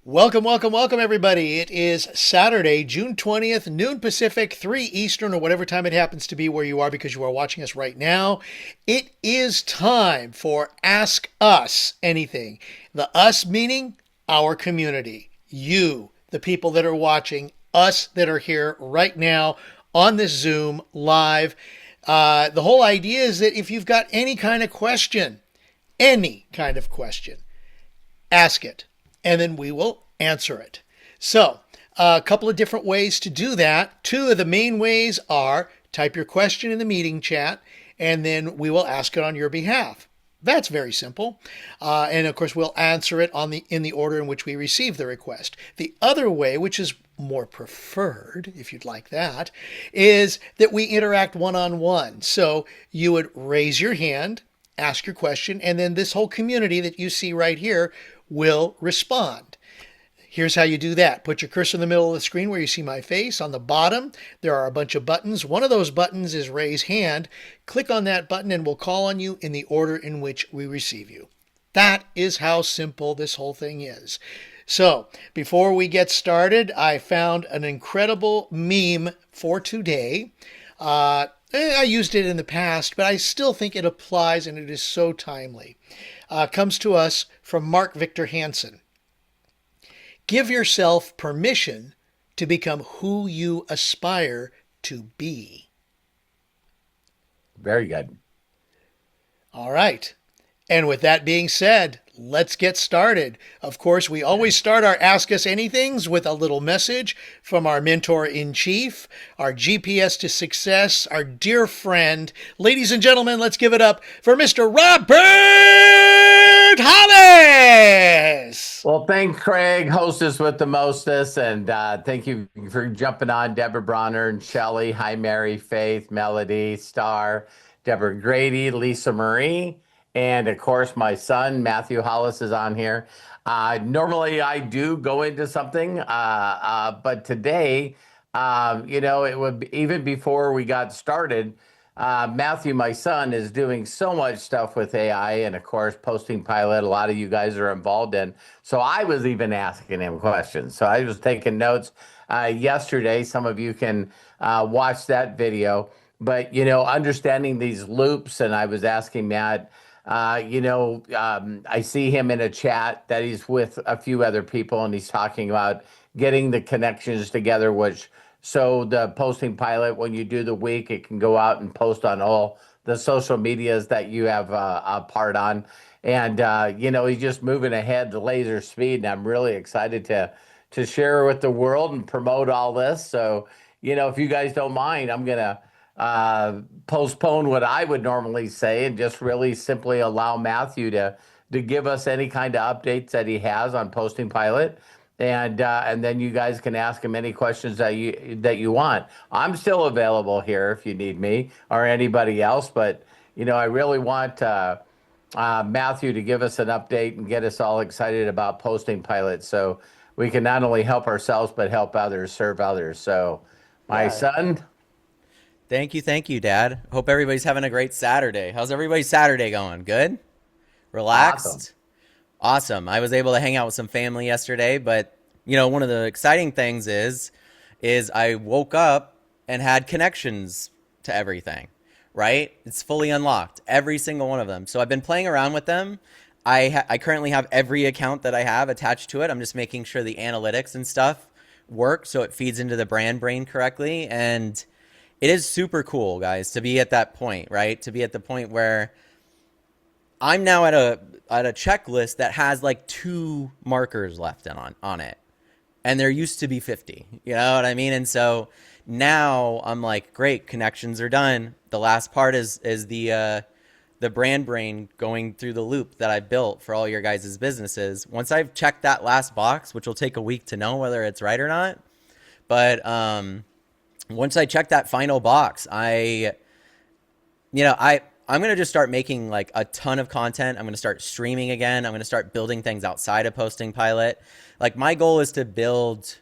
Welcome, welcome, welcome, everybody. It is Saturday, June 20th, noon Pacific, 3 Eastern, or whatever time it happens to be where you are because you are watching us right now. It is time for Ask Us Anything. The us meaning our community. You, the people that are watching, us that are here right now on this Zoom live. The whole idea is that if you've got any kind of question, ask it, and then we will answer it. So, a couple of different ways to do that. Two of the main ways are type your question in the meeting chat, and then we will ask it on your behalf. That's very simple. And of course, we'll answer it in the order in which we receive the request. The other way, which is more preferred, if you'd like that, is that we interact one-on-one. So you would raise your hand, ask your question, and then this whole community that you see right here will respond. Here's how you do that. Put your cursor in the middle of the screen where you see my face. On the bottom, there are a bunch of buttons. One of those buttons is raise hand. Click on that button and we'll call on you in the order in which we receive you. That is how simple this whole thing is. So, before we get started, I found an incredible meme for today. I used it in the past, but I still think it applies and it is so timely. Comes to us from Mark Victor Hansen. Give yourself permission to become who you aspire to be. Very good. All right. And with that being said, let's get started. Of course, we always start our Ask Us Anythings with a little message from our mentor-in-chief, our GPS to success, our dear friend. Ladies and gentlemen, let's give it up for Mr. Robert Hollis. Well, thanks, Craig, hostess with the mostest, and thank you for jumping on, Deborah Bronner and Shelley. Hi, Mary, Faith, Melody, Star, Deborah Grady, Lisa Marie, and of course, my son, Matthew Hollis, is on here. Normally, I do go into something, but today, it would be, even before we got started, Matthew, my son, is doing so much stuff with AI and, of course, PostingPilot. A lot of you guys are involved in. So I was even asking him questions. So I was taking notes yesterday. Some of you can watch that video. But, understanding these loops, and I was asking Matt, I see him in a chat that he's with a few other people, and he's talking about getting the connections together, so the PostingPilot, when you do the week, it can go out and post on all the social medias that you have a part on. And, he's just moving ahead to laser speed. And I'm really excited to share with the world and promote all this. So, if you guys don't mind, I'm going to postpone what I would normally say and just really simply allow Matthew to give us any kind of updates that he has on PostingPilot. And then you guys can ask him any questions that you want. I'm still available here if you need me or anybody else. But I really want Matthew to give us an update and get us all excited about PostingPilot, so we can not only help ourselves but help others, serve others. So, my son. Thank you, Dad. Hope everybody's having a great Saturday. How's everybody's Saturday going? Good? Relaxed? Awesome. I was able to hang out with some family yesterday, but one of the exciting things is I woke up and had connections to everything, right? It's fully unlocked, every single one of them. So I've been playing around with them. I currently have every account that I have attached to it. I'm just making sure the analytics and stuff work so it feeds into the brand brain correctly. And it is super cool, guys, to be at that point, right? To be at the point where I'm now at a checklist that has like 2 markers left on it, and there used to be 50. You know what I mean? And so now I'm like, great, connections are done. The last part is the brand brain going through the loop that I built for all your guys' businesses. Once I've checked that last box, which will take a week to know whether it's right or not, but once I check that final box, I'm going to just start making like a ton of content. I'm going to start streaming again. I'm going to start building things outside of PostingPilot. Like, my goal is to build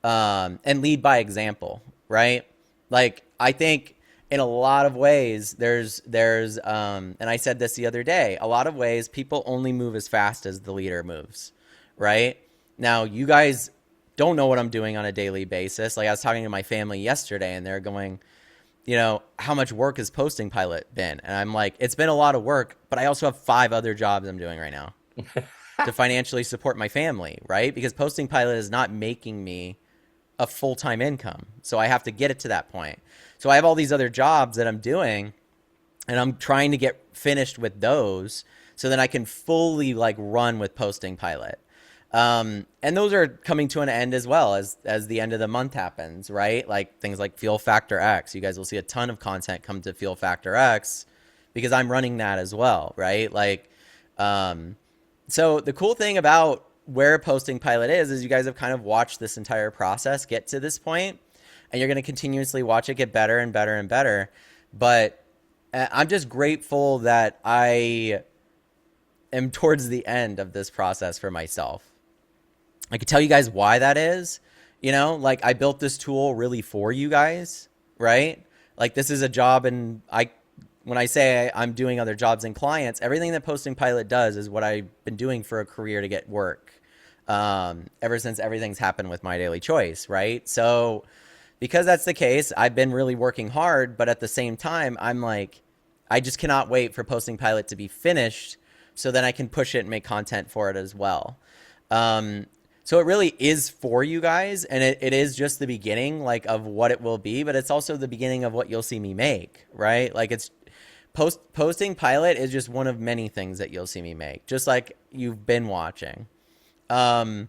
and lead by example, right? Like, I think in a lot of ways there's and I said this the other day, a lot of ways people only move as fast as the leader moves, right? Now, you guys don't know what I'm doing on a daily basis. Like I was talking to my family yesterday and they're going, how much work has PostingPilot been? And I'm like, it's been a lot of work, but I also have 5 other jobs I'm doing right now to financially support my family, right? Because PostingPilot is not making me a full-time income. So I have to get it to that point. So I have all these other jobs that I'm doing and I'm trying to get finished with those so then I can fully like run with PostingPilot. And those are coming to an end as well as the end of the month happens, right? Like things like Fuel Factor X. You guys will see a ton of content come to Fuel Factor X because I'm running that as well, right? Like, so the cool thing about where PostingPilot is you guys have kind of watched this entire process get to this point, and you're going to continuously watch it get better and better and better. But I'm just grateful that I am towards the end of this process for myself. I could tell you guys why that is. Like I built this tool really for you guys, right? Like this is a job, and when I say I'm doing other jobs and clients, everything that PostingPilot does is what I've been doing for a career to get work. Ever since everything's happened with My Daily Choice, right? So because that's the case, I've been really working hard, but at the same time, I'm like, I just cannot wait for PostingPilot to be finished so then I can push it and make content for it as well. So it really is for you guys, and it is just the beginning like of what it will be, but it's also the beginning of what you'll see me make, right? Like it's PostingPilot is just one of many things that you'll see me make, just like you've been watching. The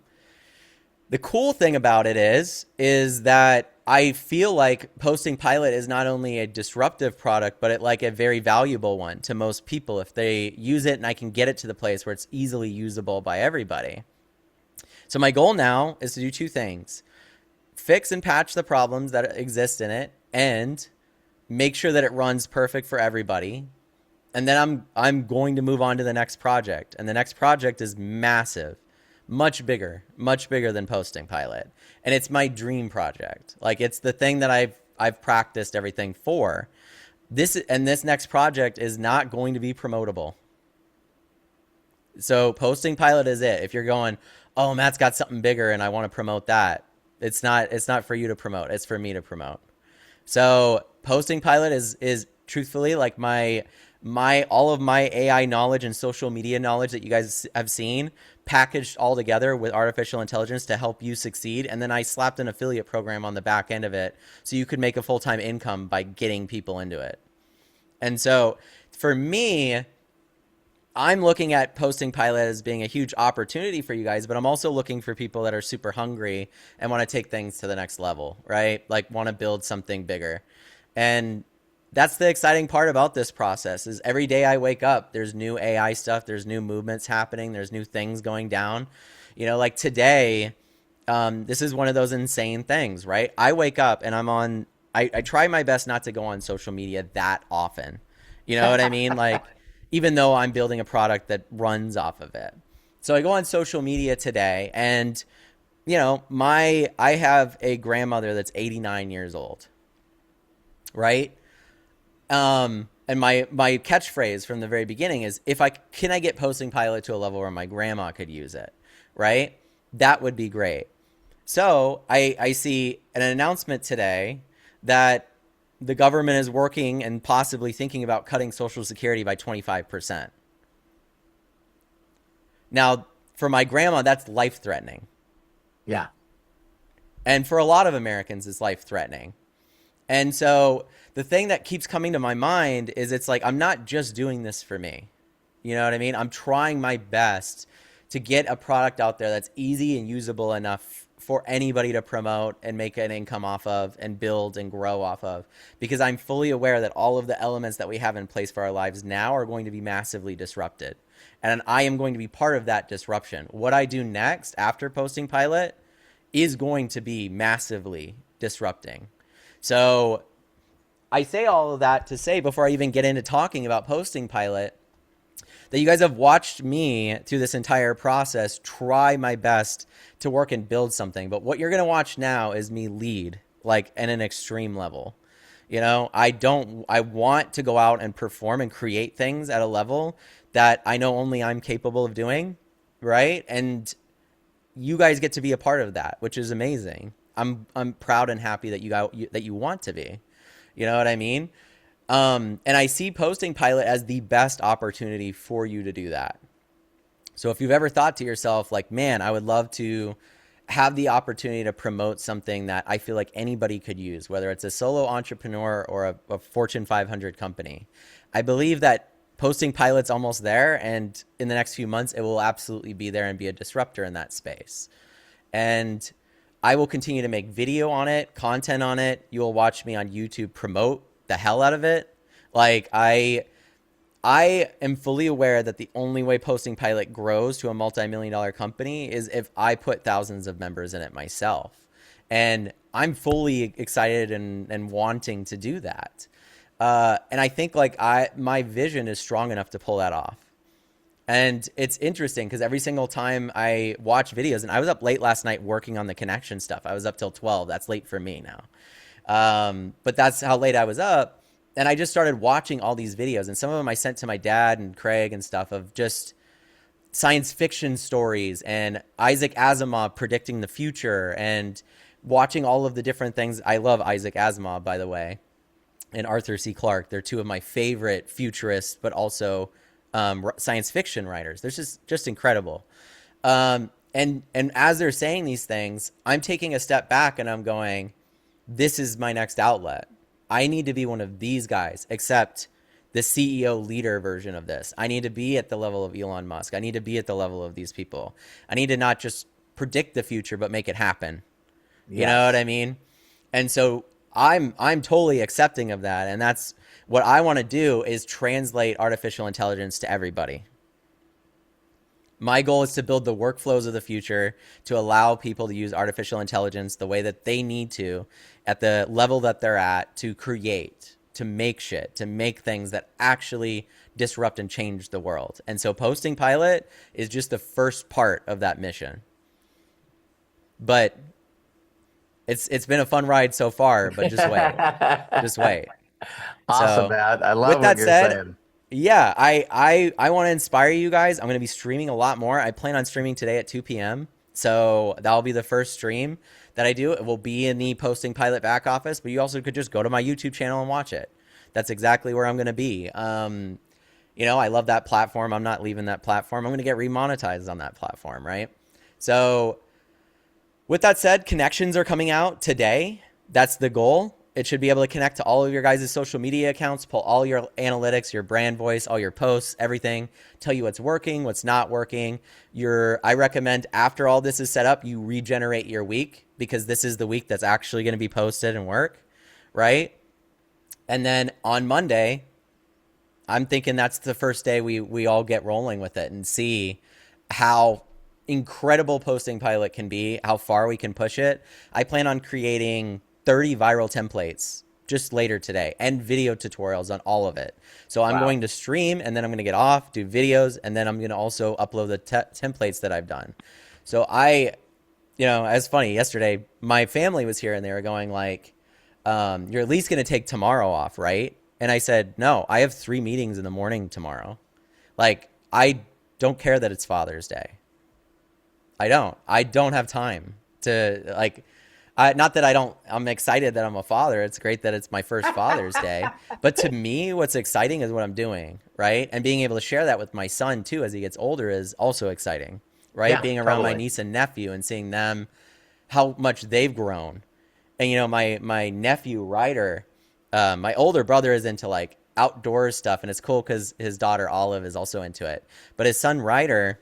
cool thing about it is that I feel like PostingPilot is not only a disruptive product, but like a very valuable one to most people if they use it, and I can get it to the place where it's easily usable by everybody. So my goal now is to do 2 things: fix and patch the problems that exist in it, and make sure that it runs perfect for everybody. And then I'm going to move on to the next project, and the next project is massive. Much bigger than PostingPilot. And it's my dream project. Like it's the thing that I've practiced everything for. This next project is not going to be promotable. So PostingPilot is it. If you're going, oh, Matt's got something bigger and I want to promote that, it's not for you to promote. It's for me to promote. So PostingPilot is truthfully like my all of my AI knowledge and social media knowledge that you guys have seen packaged all together with artificial intelligence to help you succeed. And then I slapped an affiliate program on the back end of it so you could make a full-time income by getting people into it. And so for me, I'm looking at PostingPilot as being a huge opportunity for you guys, but I'm also looking for people that are super hungry and want to take things to the next level, right? Like want to build something bigger. And that's the exciting part about this process is every day I wake up, there's new AI stuff, there's new movements happening, there's new things going down. Like today, this is one of those insane things, right? I wake up and I try my best not to go on social media that often. You know what I mean? Like, even though I'm building a product that runs off of it. So I go on social media today and, I have a grandmother that's 89 years old, right? And my catchphrase from the very beginning is, can I get PostingPilot to a level where my grandma could use it, right? That would be great. So I see an announcement today that the government is working and possibly thinking about cutting Social Security by 25%. Now, for my grandma, that's life-threatening. Yeah. And for a lot of Americans, it's life-threatening. And so the thing that keeps coming to my mind is it's like, I'm not just doing this for me. You know what I mean? I'm trying my best to get a product out there that's easy and usable enough for anybody to promote and make an income off of and build and grow off of, because I'm fully aware that all of the elements that we have in place for our lives now are going to be massively disrupted. And I am going to be part of that disruption. What I do next after PostingPilot is going to be massively disrupting. So I say all of that to say, before I even get into talking about PostingPilot, that you guys have watched me through this entire process try my best to work and build something. But what you're going to watch now is me lead, like at an extreme level. I want to go out and perform and create things at a level that I know only I'm capable of doing, right? And you guys get to be a part of that, which is amazing. I'm proud and happy that you want to be. You know what I mean? And I see PostingPilot as the best opportunity for you to do that. So if you've ever thought to yourself, like, man, I would love to have the opportunity to promote something that I feel like anybody could use, whether it's a solo entrepreneur or a Fortune 500 company, I believe that PostingPilot's almost there. And in the next few months, it will absolutely be there and be a disruptor in that space. And I will continue to make video on it, content on it. You will watch me on YouTube promote the hell out of it. Like I am fully aware that the only way PostingPilot grows to a multi-million-dollar company is if I put thousands of members in it myself. And I'm fully excited and wanting to do that. And I think like my vision is strong enough to pull that off. And it's interesting because every single time I watch videos, and I was up late last night working on the connection stuff. I was up till 12. That's late for me now. But that's how late I was up. And I just started watching all these videos, and some of them I sent to my dad and Craig and stuff of just science fiction stories and Isaac Asimov predicting the future and watching all of the different things. I love Isaac Asimov, by the way, and Arthur C. Clarke. They're two of my favorite futurists, but also science fiction writers. They're just incredible. And as they're saying these things, I'm taking a step back and I'm going, this is my next outlet. I need to be one of these guys, except the CEO leader version of this. I need to be at the level of Elon Musk. I need to be at the level of these people. I need to not just predict the future, but make it happen. Yes. You know what I mean? And so I'm totally accepting of that. And that's what I want to do, is translate artificial intelligence to everybody. My goal is to build the workflows of the future to allow people to use artificial intelligence the way that they need to, at the level that they're at, to create, to make shit, to make things that actually disrupt and change the world. And so PostingPilot is just the first part of that mission. But it's been a fun ride so far, but just wait. Just wait. Awesome, So, man. I love with what that you're said, saying. yeah, I want to inspire you guys. I'm going to be streaming a lot more. I plan on streaming today at 2 p.m. So that'll be the first stream that I do. It will be in the PostingPilot back office, but you also could just go to my YouTube channel and watch it. That's exactly where I'm going to be. You know, I love that platform. I'm not leaving that platform. I'm going to get remonetized on that platform, right? So with that said, connections are coming out today. That's the goal. It should be able to connect to all of your guys' social media accounts, pull all your analytics, your brand voice, all your posts, everything, tell you what's working, what's not working. I recommend after all this is set up, you regenerate your week, because this is the week that's actually going to be posted and work, right? And then on Monday, I'm thinking that's the first day we all get rolling with it and see how incredible PostingPilot can be, how far we can push it. I plan on creating 30 viral templates just later today, and video tutorials on all of it. So I'm going to stream, and then I'm going to get off, do videos, and then I'm going to also upload the templates that I've done. So it's funny, yesterday, my family was here and they were going like, you're at least going to take tomorrow off, right? And I said, no, I have 3 meetings in the morning tomorrow. Like, I don't care that it's Father's Day. I don't have time to like, not that I'm excited that I'm a father. It's great that it's my first Father's Day. But to me, what's exciting is what I'm doing, right? And being able to share that with my son too as he gets older is also exciting, right? Yeah, being around totally. my niece and nephew and seeing them, how much they've grown. And, you know, my nephew, Ryder, my older brother is into like outdoor stuff. And it's cool because his daughter, Olive, is also into it. But his son, Ryder,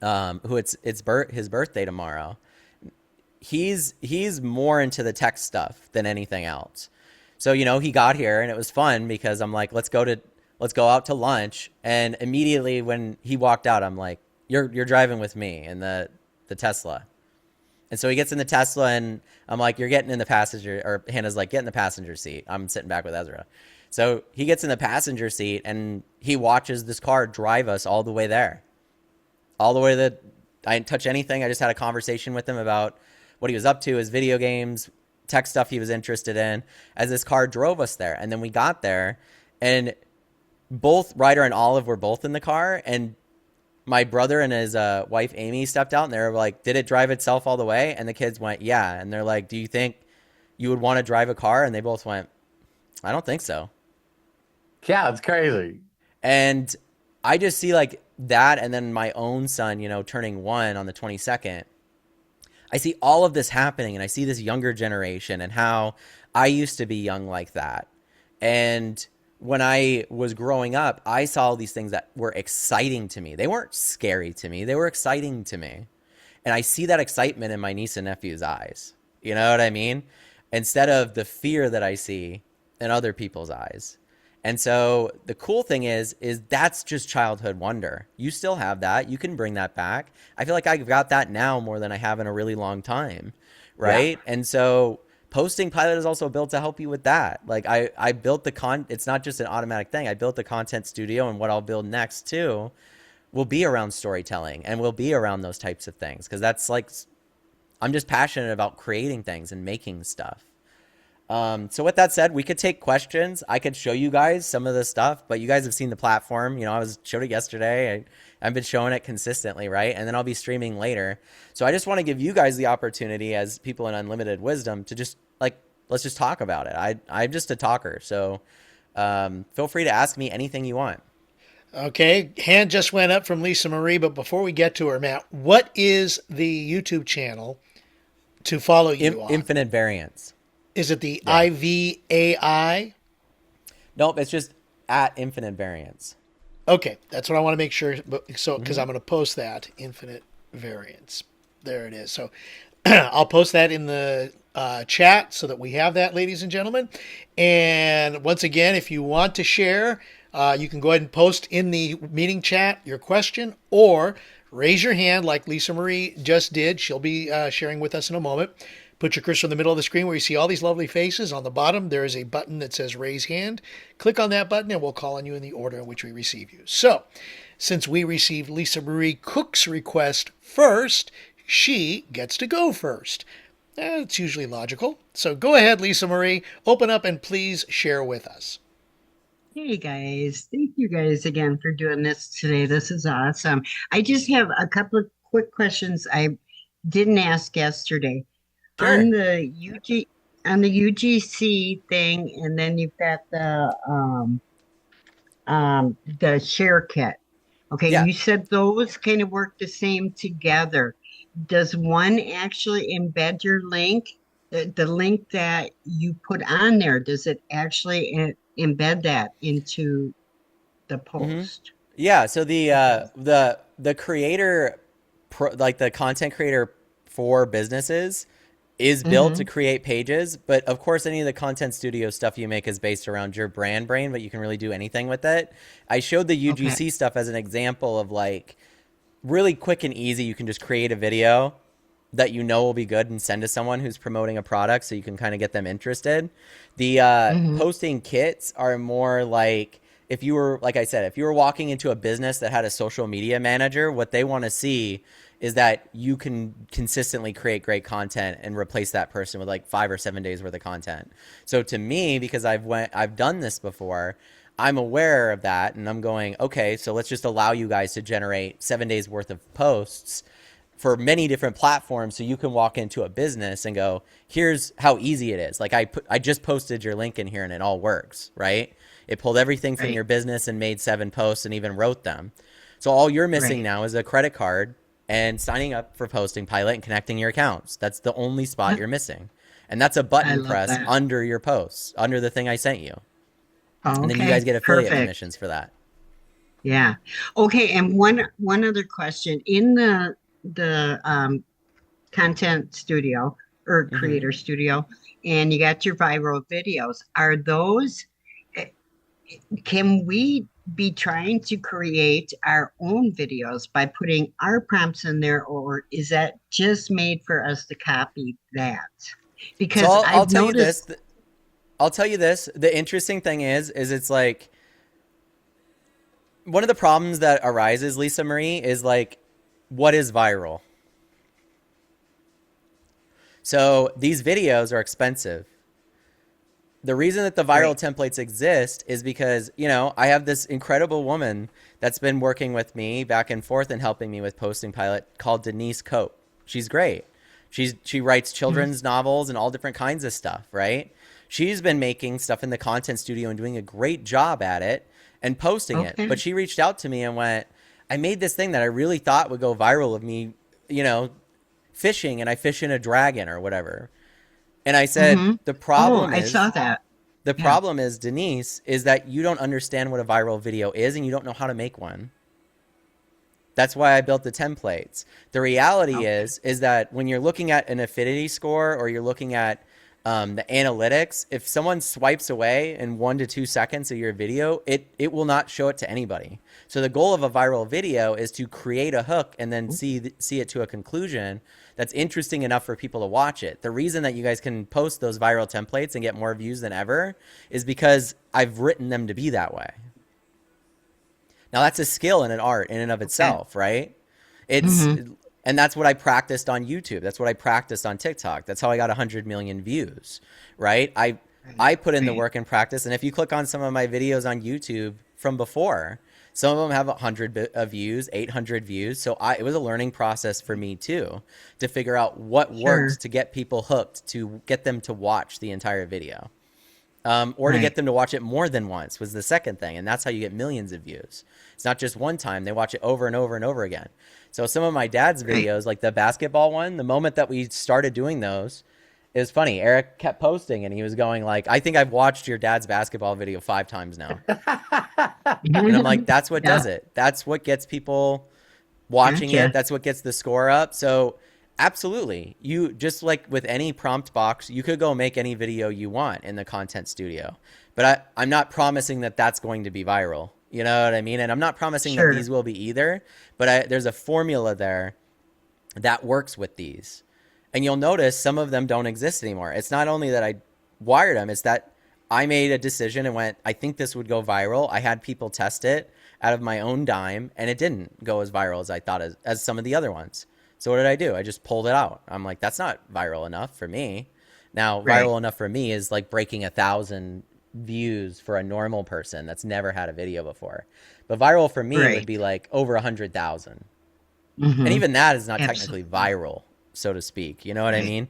who it's his birthday tomorrow, he's more into the tech stuff than anything else. So, you know, he got here and it was fun because I'm like, let's go out to lunch. And immediately when he walked out, I'm like, you're driving with me in the Tesla. And so he gets in the Tesla and I'm like, you're getting in the passenger, or Hannah's like, get in the passenger seat. I'm sitting back with Ezra. So he gets in the passenger seat and he watches this car drive us all the way there. All the way to I didn't touch anything. I just had a conversation with him about what he was up to, his video games, tech stuff he was interested in, as this car drove us there. And then we got there and both Ryder and Olive were both in the car, and my brother and his wife Amy stepped out and they were like, did it drive itself all the way? And the kids went, yeah. And they're like, do you think you would want to drive a car? And they both went, I don't think so. Yeah, it's crazy. And I just see like that. And then my own son, you know, turning 1 on the 22nd. I see all of this happening and I see this younger generation and how I used to be young like that. And when I was growing up, I saw all these things that were exciting to me. They weren't scary to me. They were exciting to me. And I see that excitement in my niece and nephew's eyes. You know what I mean? Instead of the fear that I see in other people's eyes. And so the cool thing is that's just childhood wonder. You still have that. You can bring that back. I feel like I've got that now more than I have in a really long time. Right. Yeah. And so PostingPilot is also built to help you with that. Like I built it's not just an automatic thing. I built the content studio, and what I'll build next too will be around storytelling and will be around those types of things. Cause that's like, I'm just passionate about creating things and making stuff. So with that said, we could take questions. I could show you guys some of the stuff, but you guys have seen the platform. You know, I showed it yesterday. I've been showing it consistently, right? And then I'll be streaming later. So I just want to give you guys the opportunity as people in unlimited wisdom to just like, let's just talk about it. I'm just a talker. So feel free to ask me anything you want. Okay. Hand just went up from Lisa Marie, but before we get to her, Matt, what is the YouTube channel to follow you on? Infinite Variance. Is it the IVAI? Nope, it's just at Infinite Variance. Okay, that's what I want to make sure. So, because I'm going to post that Infinite Variance. There it is. So, I'll post that in the chat so that we have that, ladies and gentlemen. And once again, if you want to share, you can go ahead and post in the meeting chat your question, or raise your hand like Lisa Marie just did. She'll be sharing with us in a moment. Put your cursor in the middle of the screen where you see all these lovely faces. On the bottom, there is a button that says raise hand. Click on that button and we'll call on you in the order in which we receive you. So, since we received Lisa Marie Cook's request first, she gets to go first. It's usually logical. So go ahead, Lisa Marie. Open up and please share with us. Hey guys, thank you guys again for doing this today. This is awesome. I just have a couple of quick questions I didn't ask yesterday. Sure. On the UGC thing, and then you've got the share kit. Okay, Yeah. You said those kind of work the same together. Does one actually embed your link? The link that you put on there, does it actually embed that into the post? Yeah. So the creator, like the content creator for businesses, is built to create pages, but of course any of the content studio stuff you make is based around your brand brain, but you can really do anything with it. I showed the UGC stuff as an example of like really quick and easy. You can just create a video that you know will be good and send to someone who's promoting a product so you can kind of get them interested. The posting kits are more like, if you were, like I said, if you were walking into a business that had a social media manager, what they want to see is that you can consistently create great content and replace that person with like 5 or 7 days worth of content. So to me, because I've done this before, I'm aware of that, and I'm going, okay, so let's just allow you guys to generate 7 days worth of posts for many different platforms, so you can walk into a business and go, here's how easy it is. Like I just posted your link in here and it all works, right? It pulled everything from your business and made 7 posts and even wrote them. So all you're missing now is a credit card and signing up for PostingPilot and connecting your accounts. That's the only spot you're missing. And that's a button press under your posts, under the thing I sent you. And then you guys get affiliate commissions for that. Yeah. Okay. And one other question. In the content studio or creator studio, and you got your viral videos, are those, can we be trying to create our own videos by putting our prompts in there, or is that just made for us to copy that? Because so I'll tell you this. I'll tell you this. The interesting thing is it's like, one of the problems that arises, Lisa Marie, is like, what is viral? So these videos are expensive. the reason that the viral templates exist is because, you know, I have this incredible woman that's been working with me back and forth and helping me with PostingPilot called Denise Cope. She's great. She writes children's novels and all different kinds of stuff, right? She's been making stuff in the content studio and doing a great job at it and posting it. But she reached out to me and went, I made this thing that I really thought would go viral of me, you know, fishing, and I fish in a dragon or whatever. And I said, the problem is, I saw that. The problem is, Denise, is that you don't understand what a viral video is and you don't know how to make one. That's why I built the templates. The reality is that when you're looking at an affinity score or you're looking at the analytics, if someone swipes away in 1 to 2 seconds of your video, it will not show it to anybody. So the goal of a viral video is to create a hook and then see it to a conclusion that's interesting enough for people to watch it. The reason that you guys can post those viral templates and get more views than ever is because I've written them to be that way. Now that's a skill and an art in and of itself, right? And that's what I practiced on YouTube. That's what I practiced on TikTok. That's how I got 100 million views, right? I put in the work and practice. And if you click on some of my videos on YouTube from before, some of them have 100 views, 800 views. So it was a learning process for me too, to figure out what works to get people hooked, to get them to watch the entire video. Or to get them to watch it more than once was the second thing. And that's how you get millions of views. It's not just one time. They watch it over and over and over again. So some of my dad's videos, like the basketball one, the moment that we started doing those, it was funny. Eric kept posting and he was going like, I think I've watched your dad's basketball video 5 times now. And I'm like, that's what does it. That's what gets people watching it. That's what gets the score up. So absolutely. You just like with any prompt box, you could go make any video you want in the content studio, but I'm not promising that that's going to be viral. You know what I mean? And I'm not promising that these will be either, but there's a formula there that works with these. And you'll notice some of them don't exist anymore. It's not only that I wired them, it's that I made a decision and went, I think this would go viral. I had people test it out of my own dime and it didn't go as viral as I thought as some of the other ones. So what did I do? I just pulled it out. I'm like, that's not viral enough for me. Now, viral enough for me is like breaking 1,000 views for a normal person that's never had a video before. But viral for me would be like over 100,000. And even that is not technically viral, so to speak. You know what I mean?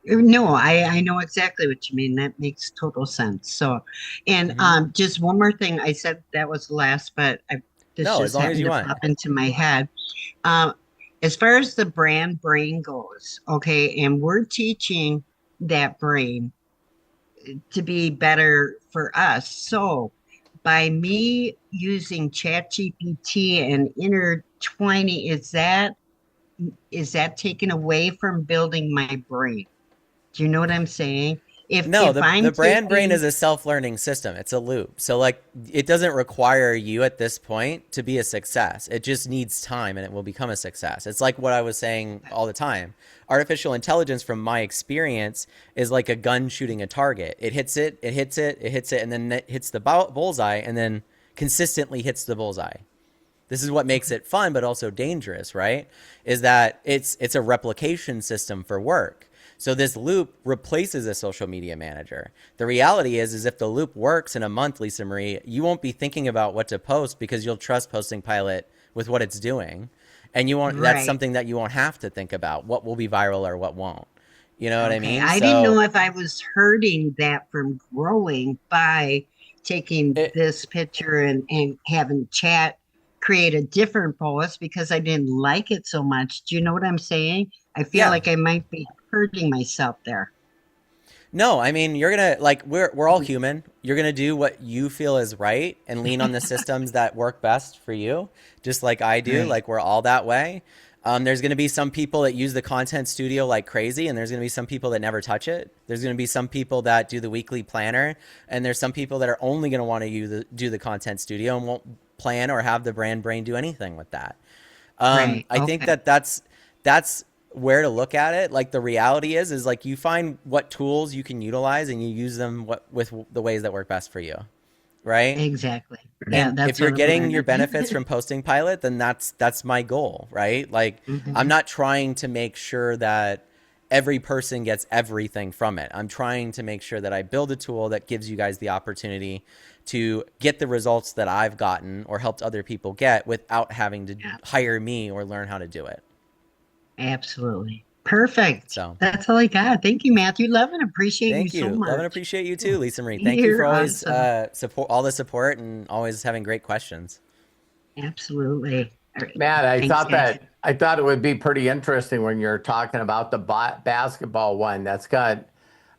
No, I know exactly what you mean. That makes total sense. So, and just one more thing. I said that was last, but this just happened to pop into my head. As far as the brand brain goes, okay, and we're teaching that brain to be better for us. So by me using ChatGPT and intertwining, is that taken away from building my brain? Do you know what I'm saying? The brand brain is a self-learning system. It's a loop. So like it doesn't require you at this point to be a success. It just needs time and it will become a success. It's like what I was saying all the time. Artificial intelligence, from my experience, is like a gun shooting a target. It hits it, and then it hits the bullseye and then consistently hits the bullseye. This is what makes it fun, but also dangerous, right? Is that it's a replication system for work. So this loop replaces a social media manager. The reality is if the loop works in a month, Lisa Marie, you won't be thinking about what to post because you'll trust PostingPilot with what it's doing. And you won't, that's something that you won't have to think about what will be viral or what won't. You know what I mean? I didn't know if I was hurting that from growing by taking this picture and having chat create a different post because I didn't like it so much. Do you know what I'm saying? I feel like I might be hurting myself there. No, I mean, you're going to, like, we're all human. You're going to do what you feel is right and lean on the systems that work best for you, just like I do. Like, we're all that way. There's going to be some people that use the content studio like crazy, and there's going to be some people that never touch it. There's going to be some people that do the weekly planner, and there's some people that are only going to want to do the content studio and won't plan or have the brand brain do anything with that. I think that's where to look at it. Like the reality is like you find what tools you can utilize and you use them with the ways that work best for you. Right? Exactly. And if you're getting your benefits from PostingPilot, then that's my goal, right? Like I'm not trying to make sure that every person gets everything from it. I'm trying to make sure that I build a tool that gives you guys the opportunity to get the results that I've gotten or helped other people get without having to hire me or learn how to do it. Absolutely. Perfect. So that's all I got. Thank you, Matthew. Love and appreciate thank you so you. much. Love and appreciate you too, Lisa Marie. Thank you for always support, all the support, and always having great questions. Absolutely. Matt, Thanks, I thought it would be pretty interesting when you're talking about the basketball one that's got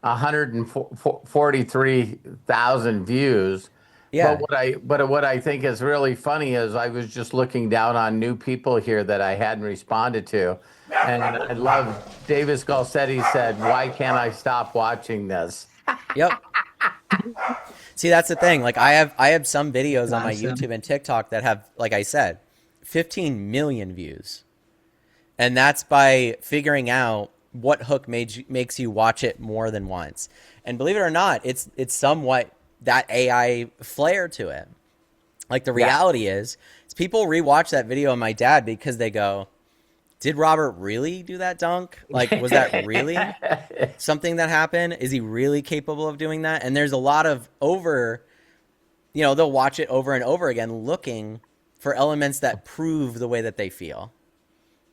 143,000 views. Yeah. But what I think is really funny is I was just looking down on new people here that I hadn't responded to, and I love Davis Galcetti said, "Why can't I stop watching this?" Yep. See, that's the thing. Like I have some videos on my Awesome. YouTube and TikTok that have, like I said, 15 million views. And that's by figuring out what hook makes you watch it more than once. And believe it or not, it's somewhat that AI flair to it. Like the reality is people rewatch that video of my dad because they go, did Robert really do that dunk? Like, was that really something that happened? Is he really capable of doing that? And there's a lot of they'll watch it over and over again looking for elements that prove the way that they feel.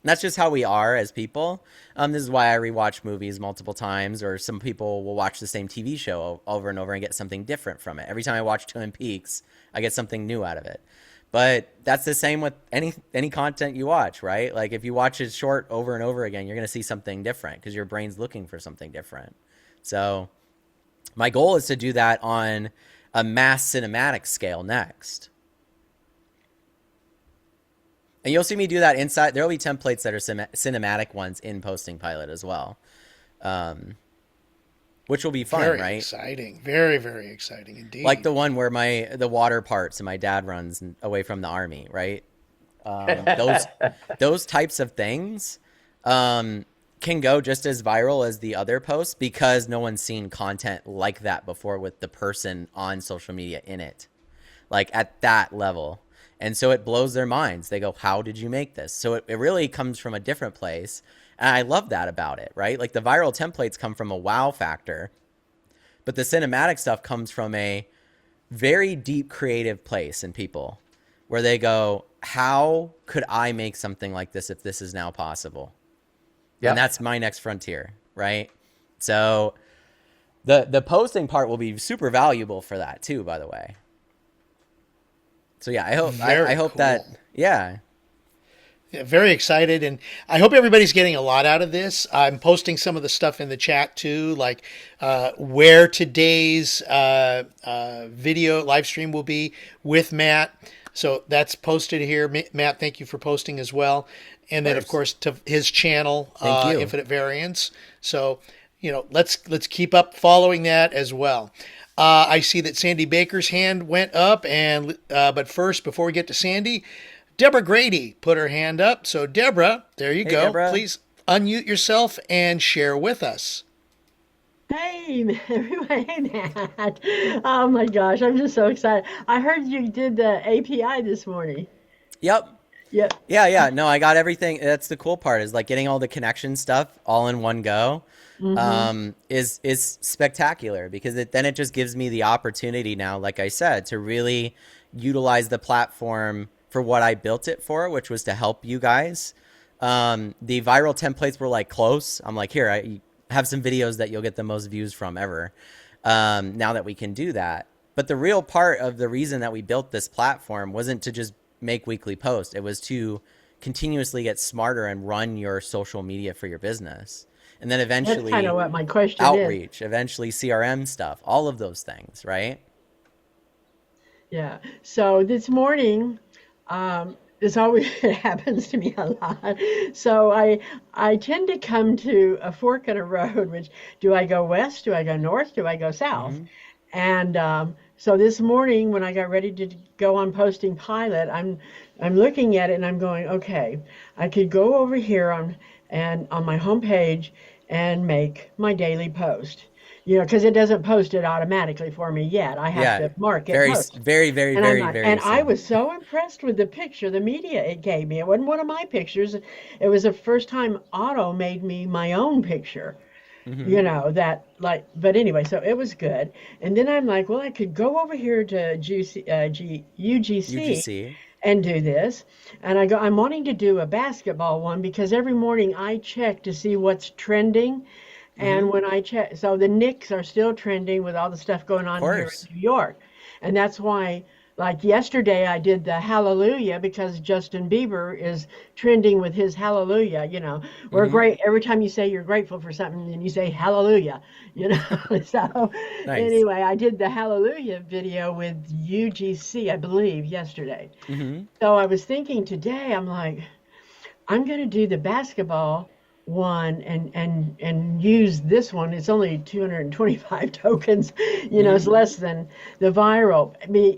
And that's just how we are as people. This is why I rewatch movies multiple times, or some people will watch the same TV show over and over and get something different from it. Every time I watch Twin Peaks, I get something new out of it. But that's the same with any content you watch, right? Like if you watch it short over and over again, you're going to see something different because your brain's looking for something different. So my goal is to do that on a mass cinematic scale next. And you'll see me do that inside. There will be templates that are cinematic ones in PostingPilot as well, which will be fun, Very right? exciting. Very, very exciting indeed. Like the one where the water parts and my dad runs away from the army, right? Those types of things can go just as viral as the other posts because no one's seen content like that before with the person on social media in it, like at that level. And so it blows their minds. They go, how did you make this? So it really comes from a different place. And I love that about it, right? Like the viral templates come from a wow factor, but the cinematic stuff comes from a very deep creative place in people where they go, how could I make something like this if this is now possible? Yep. And that's my next frontier, right? So the posting part will be super valuable for that too, by the way. So yeah, I hope cool. that, yeah, very excited, and I hope everybody's getting a lot out of this. I'm posting some of the stuff in the chat too, like where today's video live stream will be with Matt. So that's posted here. Matt, thank you for posting as well. And then, of course, to his channel, Infinite Variance. So, let's keep up following that as well. I see that Sandy Baker's hand went up, and but first, before we get to Sandy, Deborah Grady put her hand up. So, Deborah, there you go. Deborah. Please unmute yourself and share with us. Hey, everybody, hey, Matt. Oh, my gosh, I'm just so excited. I heard you did the API this morning. Yep. Yep. Yeah. No, I got everything. That's the cool part is like getting all the connection stuff all in one go. Is spectacular because then it just gives me the opportunity now, like I said, to really utilize the platform for what I built it for, which was to help you guys. The viral templates were like close. I'm like, here, I have some videos that you'll get the most views from ever. Now that we can do that. But the real part of the reason that we built this platform wasn't to just make weekly posts. It was to continuously get smarter and run your social media for your business. And then eventually that's kind of what my question outreach, eventually CRM stuff, all of those things, right? Yeah. So this morning, this always it happens to me a lot. So I tend to come to a fork in a road, which do I go west? Do I go north? Do I go south? Mm-hmm. And so this morning when I got ready to go on PostingPilot, I'm looking at it and I'm going, okay, I could go over here on my homepage and make my daily post. because it doesn't post it automatically for me yet. I have Yeah. to mark it Very, post. very, very, And I'm very, like, very and I soon. was so impressed with the picture, the media it gave me. It wasn't one of my pictures. It was the first time Otto made me my own picture, Hmm. that like, but anyway, so it was good. And then I'm like, well, I could go over here to UGC UGC. and do this. And I'm wanting to do a basketball one because every morning I check to see what's trending. Hmm. And when I check, so the Knicks are still trending with all the stuff going Of on here course. in New York. And that's why, like yesterday, I did the Hallelujah because Justin Bieber is trending with his Hallelujah. We're Hmm. great. Every time you say you're grateful for something, and you say Hallelujah, you know. So Nice. anyway, I did the Hallelujah video with UGC, I believe, yesterday. Hmm. So I was thinking today, I'm like, I'm going to do the basketball one and use this one. It's only 225 tokens, Hmm. it's less than the viral.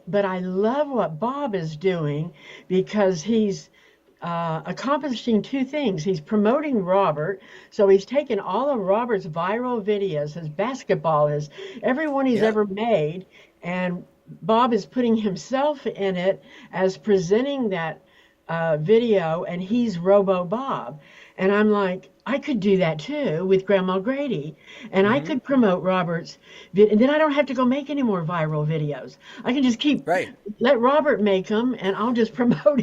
But I love what Bob is doing because he's accomplishing two things. He's promoting Robert, so he's taken all of Robert's viral videos, his basketball, his everyone he's Yep. ever made, and Bob is putting himself in it as presenting that video, and he's Robo Bob. And I'm like, I could do that too with Grandma Grady, and I Hmm. could promote Robert's and then I don't have to go make any more viral videos. I can just Right. let Robert make them, and I'll just promote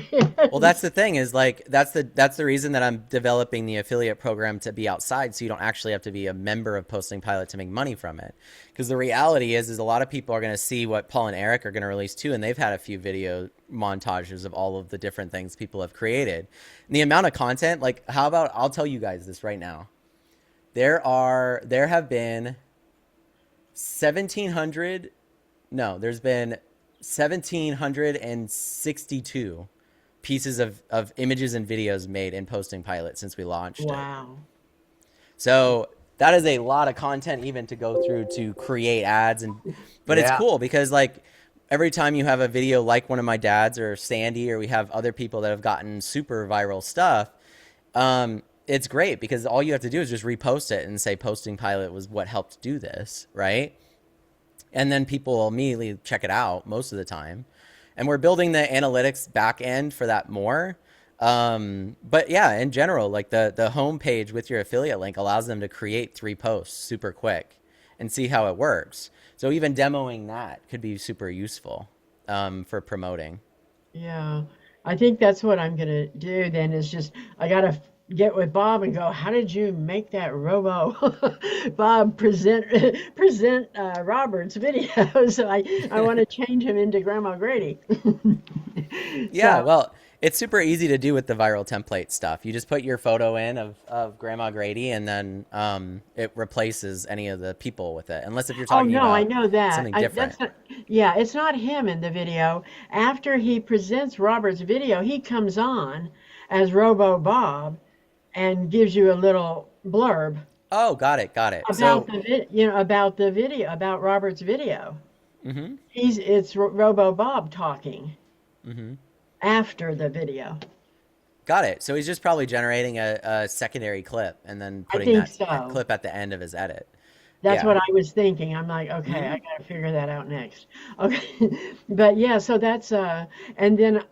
Well, it. that's the thing is like that's the reason that I'm developing the affiliate program to be outside, so you don't actually have to be a member of Posting Pilot to make money from it. Because the reality is a lot of people are going to see what Paul and Eric are going to release too, and they've had a few video montages of all of the different things people have created. And the amount of content, like how about I'll tell you guys this right now. There have been 1700 no, there's been 1762 pieces of images and videos made in Posting Pilot since we launched it. Wow. So that is a lot of content even to go through to create ads but it's Yeah. cool because like every time you have a video like one of my dad's or Sandy or we have other people that have gotten super viral stuff, it's great because all you have to do is just repost it and say Posting Pilot was what helped do this, right? And then people will immediately check it out most of the time. And we're building the analytics back end for that more. But yeah, in general, like the homepage with your affiliate link allows them to create 3 posts super quick and see how it works. So even demoing that could be super useful for promoting. Yeah. I think that's what I'm gonna do then is just I gotta get with Bob and go, how did you make that robo Bob present Robert's video? So I want to change him into Grandma Grady. Yeah, So well, it's super easy to do with the viral template stuff. You just put your photo in of Grandma Grady and then it replaces any of the people with it. Unless if you're oh talking no, I about know that. something different. That's not, yeah, it's not him in the video. After he presents Robert's video, he comes on as Robo Bob and gives you a little blurb Oh, got it, got it. about So, the about the video, about Robert's video. mm-hmm, It's Robo Bob talking mm-hmm. after the video. Got it. So he's just probably generating a secondary clip and then I putting think that so. clip at the end of his edit. That's Yeah. what I was thinking. I'm like, okay, Mm-hmm. I gotta figure that out next. Okay, but yeah, so that's and then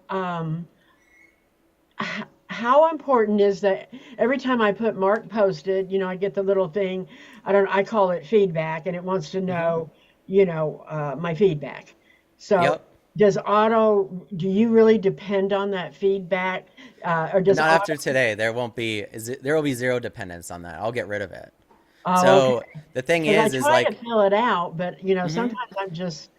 how important is that every time I put Mark posted, I get the little thing, I call it feedback, and it wants to Mm-hmm. know, my feedback. So Yep. do you really depend on that feedback? Or does Not Otto, after today. There will be zero dependence on that. I'll get rid of it. oh, okay. So the thing Because I is try to like, fill it out, but mm-hmm. sometimes I'm just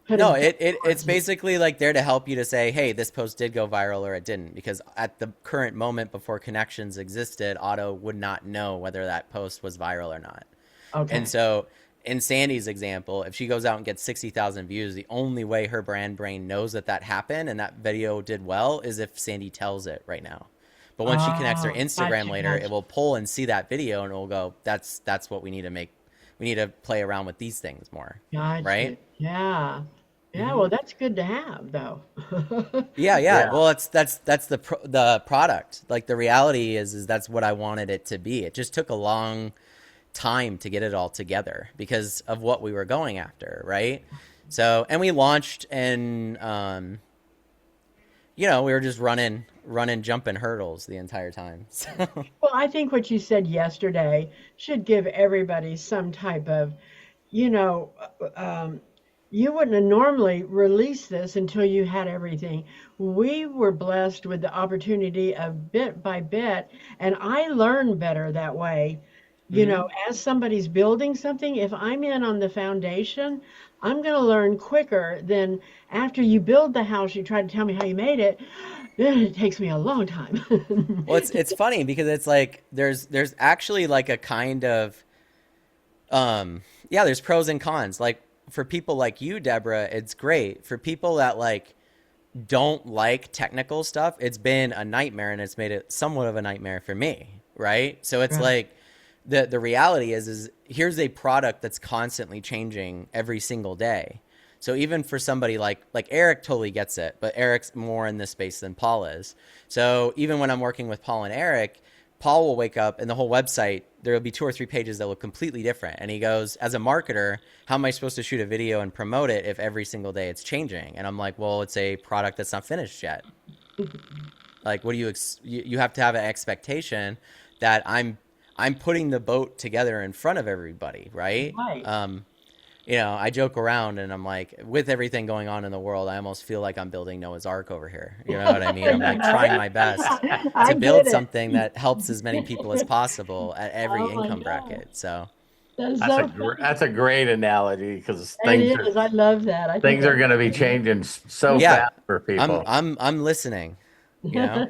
No, putting it's words in. basically like there to help you to say, hey, this post did go viral or it didn't. Because at the current moment before connections existed, Otto would not know whether that post was viral or not. And Okay. so in Sandy's example, if she goes out and gets 60,000 views, the only way her brand brain knows that that happened and that video did well is if Sandy tells it right now. But once she connects her Oh, Instagram gotcha, later, it gotcha. will pull and see that video and it will go, that's what we need to make. We need to play around with these things more, Gotcha. right? Yeah. Yeah, Mm-hmm. well, that's good to have, though. Yeah, yeah. Yeah. Well, that's the product. Like the reality is that's what I wanted it to be. It just took a long time to get it all together because of what we were going after, right? So, and we launched and, we were just running, jumping hurdles the entire time. So, Well, I think what you said yesterday should give everybody some type of, you know, you wouldn't have normally released this until you had everything. We were blessed with the opportunity of bit by bit, and I learn better that way. As somebody's building something, if I'm in on the foundation, I'm going to learn quicker than after you build the house, you try to tell me how you made it. Then it takes me a long time. well, it's funny because it's like there's actually like a kind of there's pros and cons. Like for people like you, Deborah, it's great. For people that like don't like technical stuff, it's been a nightmare, and it's made it somewhat of a nightmare for me, right? So it's like the reality is here's a product that's constantly changing every single day. So even for somebody like Eric totally gets it, but Eric's more in this space than Paul is. So even when I'm working with Paul and Eric, Paul will wake up and the whole website, there will be 2 or 3 pages that look completely different. And he goes, as a marketer, how am I supposed to shoot a video and promote it if every single day it's changing? And I'm like, well, it's a product that's not finished yet. Like, what do you have to have an expectation that I'm putting the boat together in front of everybody, right? Right. I joke around and I'm like, with everything going on in the world, I almost feel like I'm building Noah's Ark over here. You know what I mean? I'm like trying my best I to build get it. something that helps as many people as possible at every Oh my income God. bracket. So That's so That's a great analogy because it is. I love that. I think things are that's going to be great. changing so yeah, fast for people. I'm listening, you know?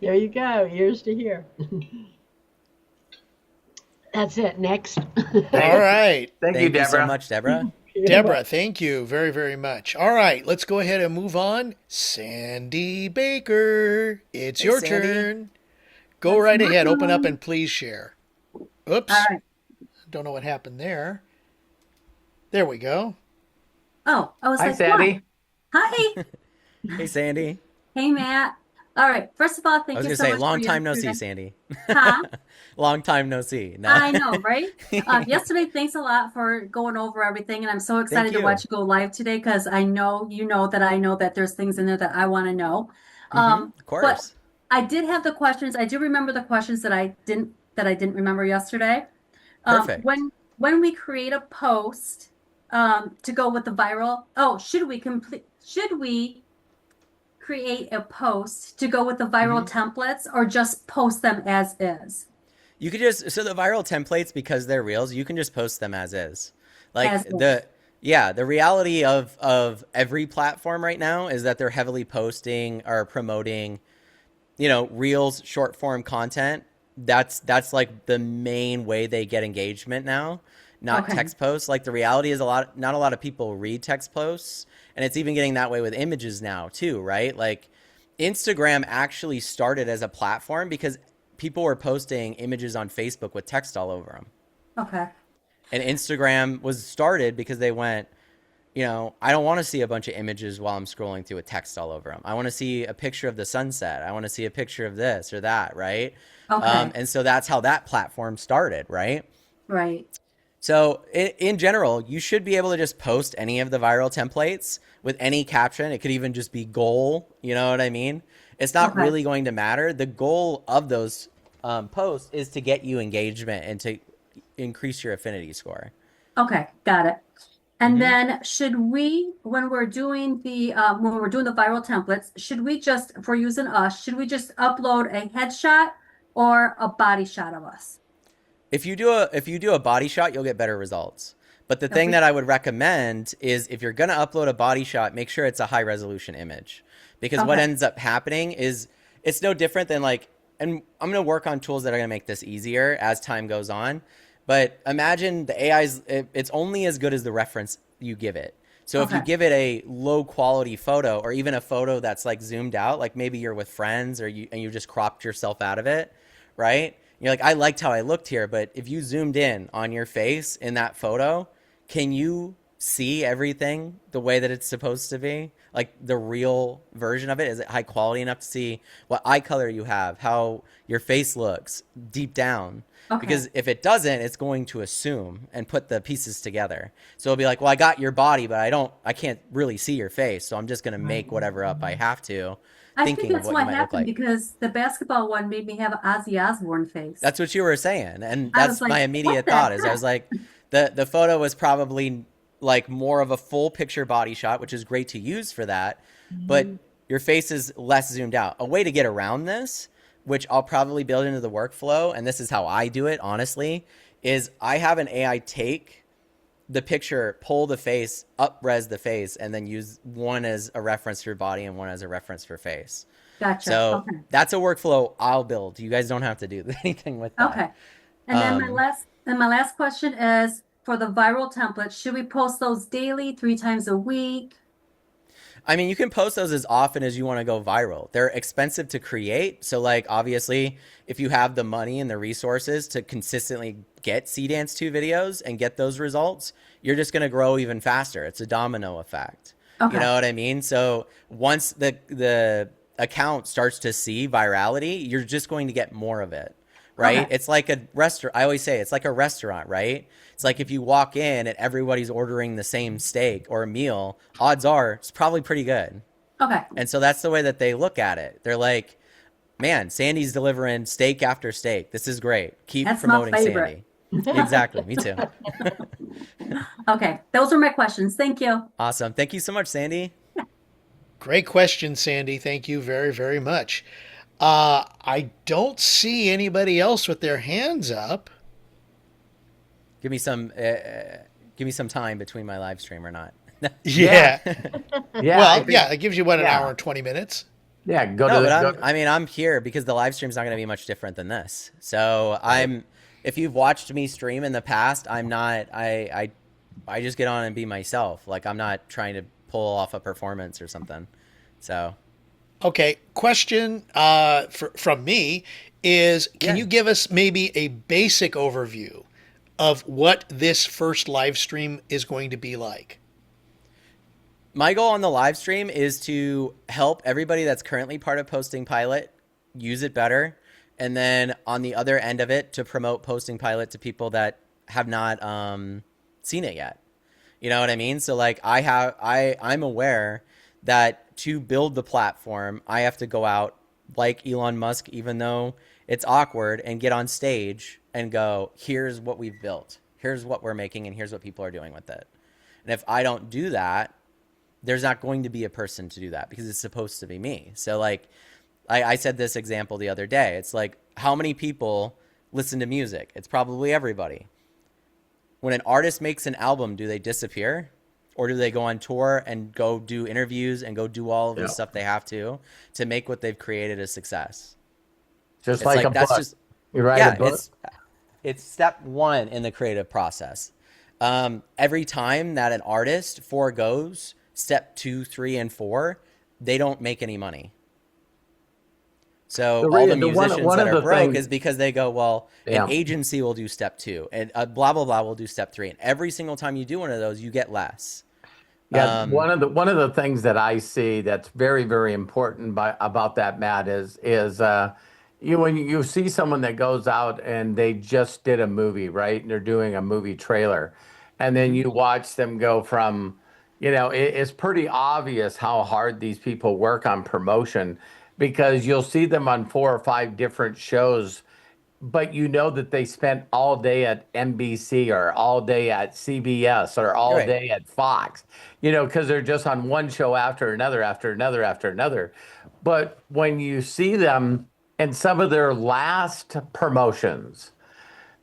There you go. Ears to hear. That's it. Next. All right. Thank you, Thank you so Deborah. much, Deborah. Deborah, thank you very, very much. All right, let's go ahead and move on. Sandy Baker, it's Hey, your Sandy. turn. Go right ahead. Open up and please share. Oops. All right. Don't know what happened there. There we go. Oh, I was Hi, like, Sandy. what? Hi. Hey, Sandy. Hey, Matt. All right. First of all, I thank was you gonna so say, much long for time no see, yesterday. Sandy. Huh? Long time no see. No. I know, right? Yesterday, thanks a lot for going over everything, and I'm so excited to you. watch you go live today because I know I know that there's things in there that I want to know. Of But course. I did have the questions. I do remember the questions that I didn't remember yesterday. Perfect. When we create a post to go with the viral, should we create a post to go with the viral templates or just post them as is? You could so the viral templates, because they're reels, you can just post them as is. Like As is. the reality of every platform right now is that they're heavily posting or promoting, reels, short form content. That's like the main way they get engagement now, not Okay. text posts. Like the reality is not a lot of people read text posts, and it's even getting that way with images now too, right? Like Instagram actually started as a platform because people were posting images on Facebook with text all over them. Okay. And Instagram was started because they went, I don't want to see a bunch of images while I'm scrolling through with text all over them. I want to see a picture of the sunset. I want to see a picture of this or that, right? Okay. And so that's how that platform started, right? Right. So in general, you should be able to just post any of the viral templates with any caption. It could even just be goal. You know what I mean? It's not Okay. really going to matter. The goal of those posts is to get you engagement and to increase your affinity score. Okay. Got it. And then should we, when we're doing the viral templates, should we just upload a headshot or a body shot of us? If you do a body shot, you'll get better results. But the thing Okay. that I would recommend is if you're going to upload a body shot, make sure it's a high resolution image. Because what Okay. ends up happening is it's no different than and I'm going to work on tools that are going to make this easier as time goes on. But imagine the AI's, it's only as good as the reference you give it. So if you Okay. give it a low quality photo or even a photo that's like zoomed out, like maybe you're with friends and you just cropped yourself out of it, right? You're like, I liked how I looked here, but if you zoomed in on your face in that photo, can you see everything the way that it's supposed to be, like the real version of it? Is it high quality enough to see what eye color you have, how your face looks deep down? Okay. Because if it doesn't, it's going to assume and put the pieces together. So it'll be like, well, I got your body, but I can't really see your face, so I'm just going to make whatever up I have to, I think thinking of that's what what you might look happened like. because the basketball one made me have an Ozzy Osbourne face. That's what you were saying, and I that's was like, my what immediate the thought. Is I heck? was like, the photo was probably like more of a full picture body shot, which is great to use for that, but your face is less zoomed out. A way to get around this, which I'll probably build into the workflow, and this is how I do it, honestly, is I have an AI take the picture, pull the face, up-res the face, and then use one as a reference for body and one as a reference for face. Gotcha. So Okay. that's a workflow I'll build. You guys don't have to do anything with that. Okay. And then Um, my last question is for the viral templates, should we post those daily, 3 times a week? I mean, you can post those as often as you want to go viral. They're expensive to create. So, like, obviously, if you have the money and the resources to consistently get Dance 2 videos and get those results, you're just going to grow even faster. It's a domino effect. Okay. You know what I mean? So once the account starts to see virality, you're just going to get more of it, right? Okay. It's like a restaurant. I always say it's like a restaurant, right? It's like if you walk in and everybody's ordering the same steak or a meal, odds are it's probably pretty good. Okay. And so that's the way that they look at it. They're like, man, Sandy's delivering steak after steak. This is great. Keep That's my promoting favorite. Sandy. Exactly. Me too. Okay. Those are my questions. Thank you. Awesome. Thank you so much, Sandy. Great question, Sandy. Thank you very, very much. I don't see anybody else with their hands up. Give me some time between my live stream or not. Yeah. Yeah. Well, yeah, it gives you an yeah. hour and 20 minutes. Yeah. Go No, to but the. I'm here because the live stream's not going to be much different than this. So if you've watched me stream in the past, I'm not, I just get on and be myself. Like I'm not trying to pull off a performance or something. So. Okay, question from me is, can you give us maybe a basic overview of what this first live stream is going to be like? My goal on the live stream is to help everybody that's currently part of PostingPilot use it better. And then on the other end of it, to promote PostingPilot to people that have not seen it yet. You know what I mean? So like I'm aware that to build the platform, I have to go out like Elon Musk, even though it's awkward, and get on stage and go, here's what we've built. Here's what we're making, and here's what people are doing with it. And if I don't do that, there's not going to be a person to do that because it's supposed to be me. So like I said this example the other day. It's like, how many people listen to music? It's probably everybody. When an artist makes an album, do they disappear? Or do they go on tour and go do interviews and go do all of the stuff they have to make what they've created a success? Just It's like a that's book. just You write yeah, a book. it's step one in the creative process. Every time that an artist forgoes step 2, 3, and 4, they don't make any money. So all the musicians that are broke is because they go, well, an agency will do step 2 and blah, blah, blah will do step 3. And every single time you do one of those, you get less. Yeah, one of the things that I see that's very, very important about that, Matt, is when you see someone that goes out and they just did a movie, right? And they're doing a movie trailer, and then you watch them go from, it's pretty obvious how hard these people work on promotion because you'll see them on 4 or 5 different shows, but you know that they spent all day at NBC or all day at CBS or all day at Fox, because they're just on one show after another, after another, after another. But when you see them in some of their last promotions,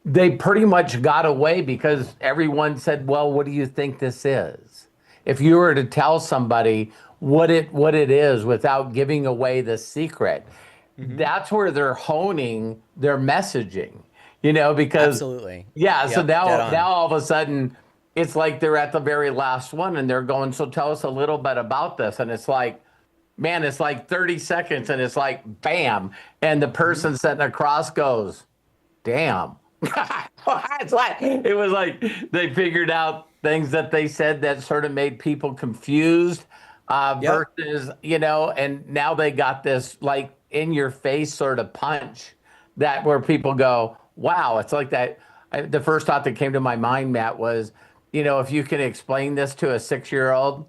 they pretty much got away because everyone said, well, what do you think this is? If you were to tell somebody what it is without giving away the secret, that's where they're honing their messaging, because absolutely. Yeah. So now all of a sudden it's like they're at the very last one and they're going, so tell us a little bit about this. And it's like, man, it's like 30 seconds and it's like, bam. And the person sitting across goes, damn. It was like they figured out things that they said that sort of made people confused Yep. versus, and now they got this like in your face sort of punch that where people go, wow, it's like that. The first thought that came to my mind, Matt, was, if you can explain this to a 6-year-old,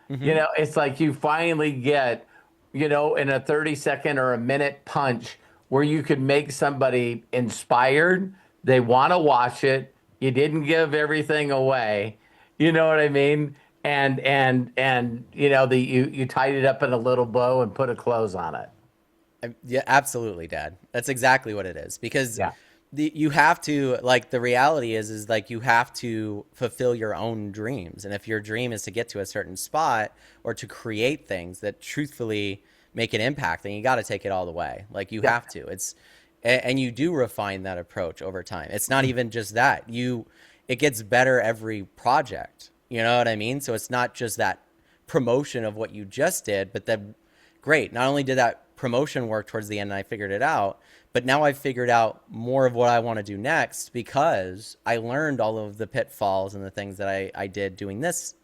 Hmm. it's like you finally get, in a 30-second or a minute punch where you could make somebody inspired. They want to watch it. You didn't give everything away. You know what I mean? And you tied it up in a little bow and put a close on it. Yeah, absolutely, Dad. That's exactly what it is. Because Yeah. you have to, like, the reality is like you have to fulfill your own dreams. And if your dream is to get to a certain spot or to create things that truthfully make an impact, then you got to take it all the way. Like you Yeah. have to. And you do refine that approach over time. It's not even just that. It gets better every project. You know what I mean? So it's not just that promotion of what you just did, but then great. Not only did that promotion work towards the end and I figured it out, but now I've figured out more of what I want to do next because I learned all of the pitfalls and the things that I did doing this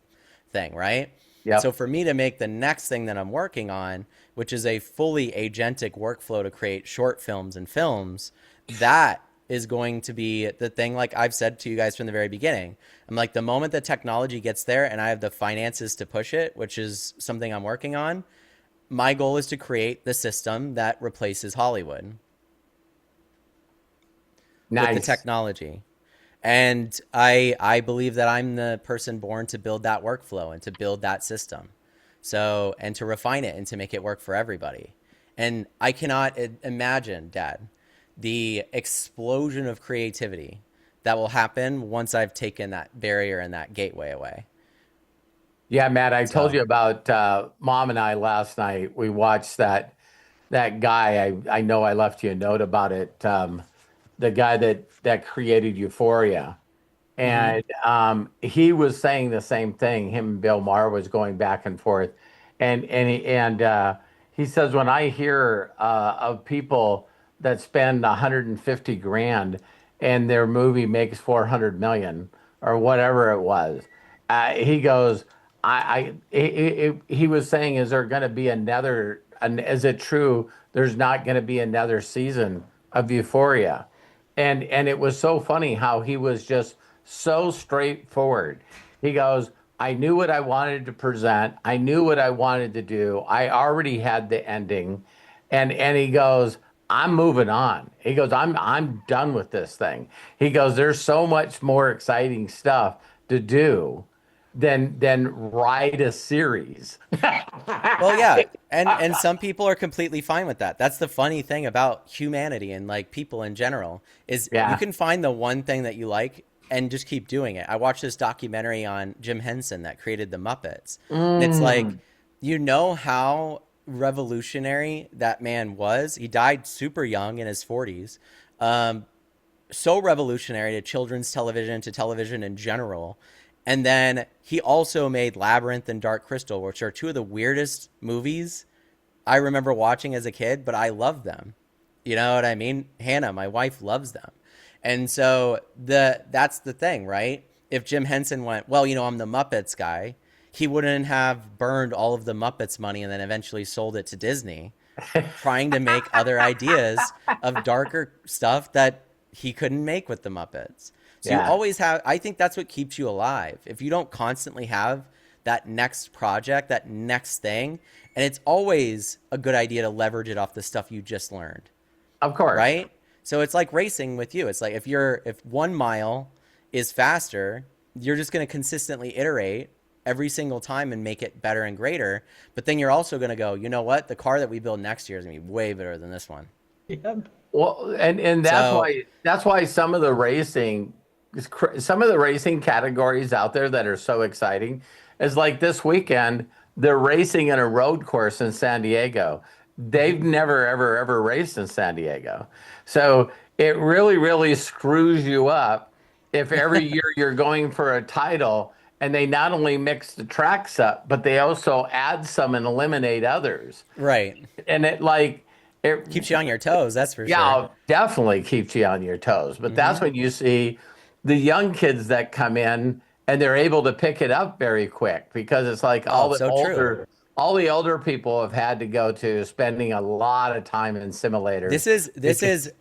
thing, right? So Yep. for me to make the next thing that I'm working on, which is a fully agentic workflow to create short films and films, that is going to be the thing. Like I've said to you guys from the very beginning, I'm like, the moment the technology gets there and I have the finances to push it, which is something I'm working on, my goal is to create the system that replaces Hollywood with the Nice. technology. And I believe that I'm the person born to build that workflow and to build that system. So, and to refine it and to make it work for everybody. And I cannot imagine, Dad, the explosion of creativity that will happen once I've taken that barrier and that gateway away. Yeah, Matt, I told So, you about Mom and I last night. We watched that guy. I know I left you a note about it. The guy that created Euphoria, mhm. and he was saying the same thing. Him and Bill Maher was going back and forth, and he says when I hear of people that spend 150 grand and their movie makes 400 million or whatever it was, he goes, he was saying, is there going to be another? Is it true? There's not going to be another season of Euphoria, and it was so funny how he was just so straightforward. He goes, I knew what I wanted to present. I knew what I wanted to do. I already had the ending. And he goes, I'm moving on. He goes, I'm done with this thing. He goes, there's so much more exciting stuff to do than write a series. Well, yeah, and some people are completely fine with that. That's the funny thing about humanity and like people in general is you Yeah. can find the one thing that you like and just keep doing it. I watched this documentary on Jim Henson that created the Muppets, and it's like, Mm. you know how revolutionary that man was. He died super young in his 40s. Um, so revolutionary to children's television, to television in general. And then he also made Labyrinth and Dark Crystal, which are two of the weirdest movies I remember watching as a kid, but I love them. You know what I mean? Hannah, my wife, loves them. And so that's the thing, right? If Jim Henson went, well, I'm the Muppets guy, he wouldn't have burned all of the Muppets money and then eventually sold it to Disney, trying to make other ideas of darker stuff that he couldn't make with the Muppets. So you Yeah. always have, I think that's what keeps you alive. If you don't constantly have that next project, that next thing, and it's always a good idea to leverage it off the stuff you just learned, Of course. right? So it's like racing with you. It's like if 1 mile is faster, you're just going to consistently iterate every single time and make it better and greater. But then you're also going to go, you know what? The car that we build next year is going to be way better than this one. Yep. Well, and So, that's why some of the racing categories out there that are so exciting is like this weekend they're racing in a road course in San Diego. They've never ever raced in San Diego. So it really screws you up if every year you're going for a title and they not only mix the tracks up, but they also add some and eliminate others. right. And it Keeps you on your toes, that's for sure. yeah, it definitely keeps you on your toes. But that's Hmm. when you see the young kids that come in and they're able to pick it up very quick because it's like Oh, so true. all the older people have had to go to spending a lot of time in simulators. This is,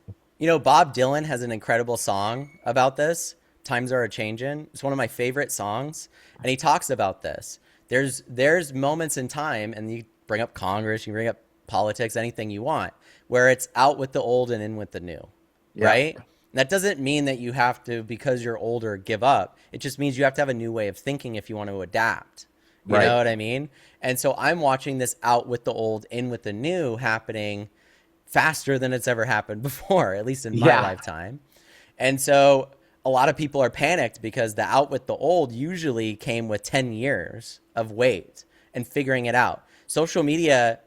Bob Dylan has an incredible song about this. Times are a changing. It's one of my favorite songs, and he talks about this. There's moments in time, and you bring up Congress, you bring up politics, anything you want, where it's out with the old and in with the new, right? That doesn't mean that you have to, because you're older, give up. It just means you have to have a new way of thinking if you want to adapt. You know what I mean? And so I'm watching this out with the old, in with the new happening faster than it's ever happened before, at least in my lifetime. And so a lot of people are panicked because the out with the old usually came with 10 years of wait and figuring it out. Social media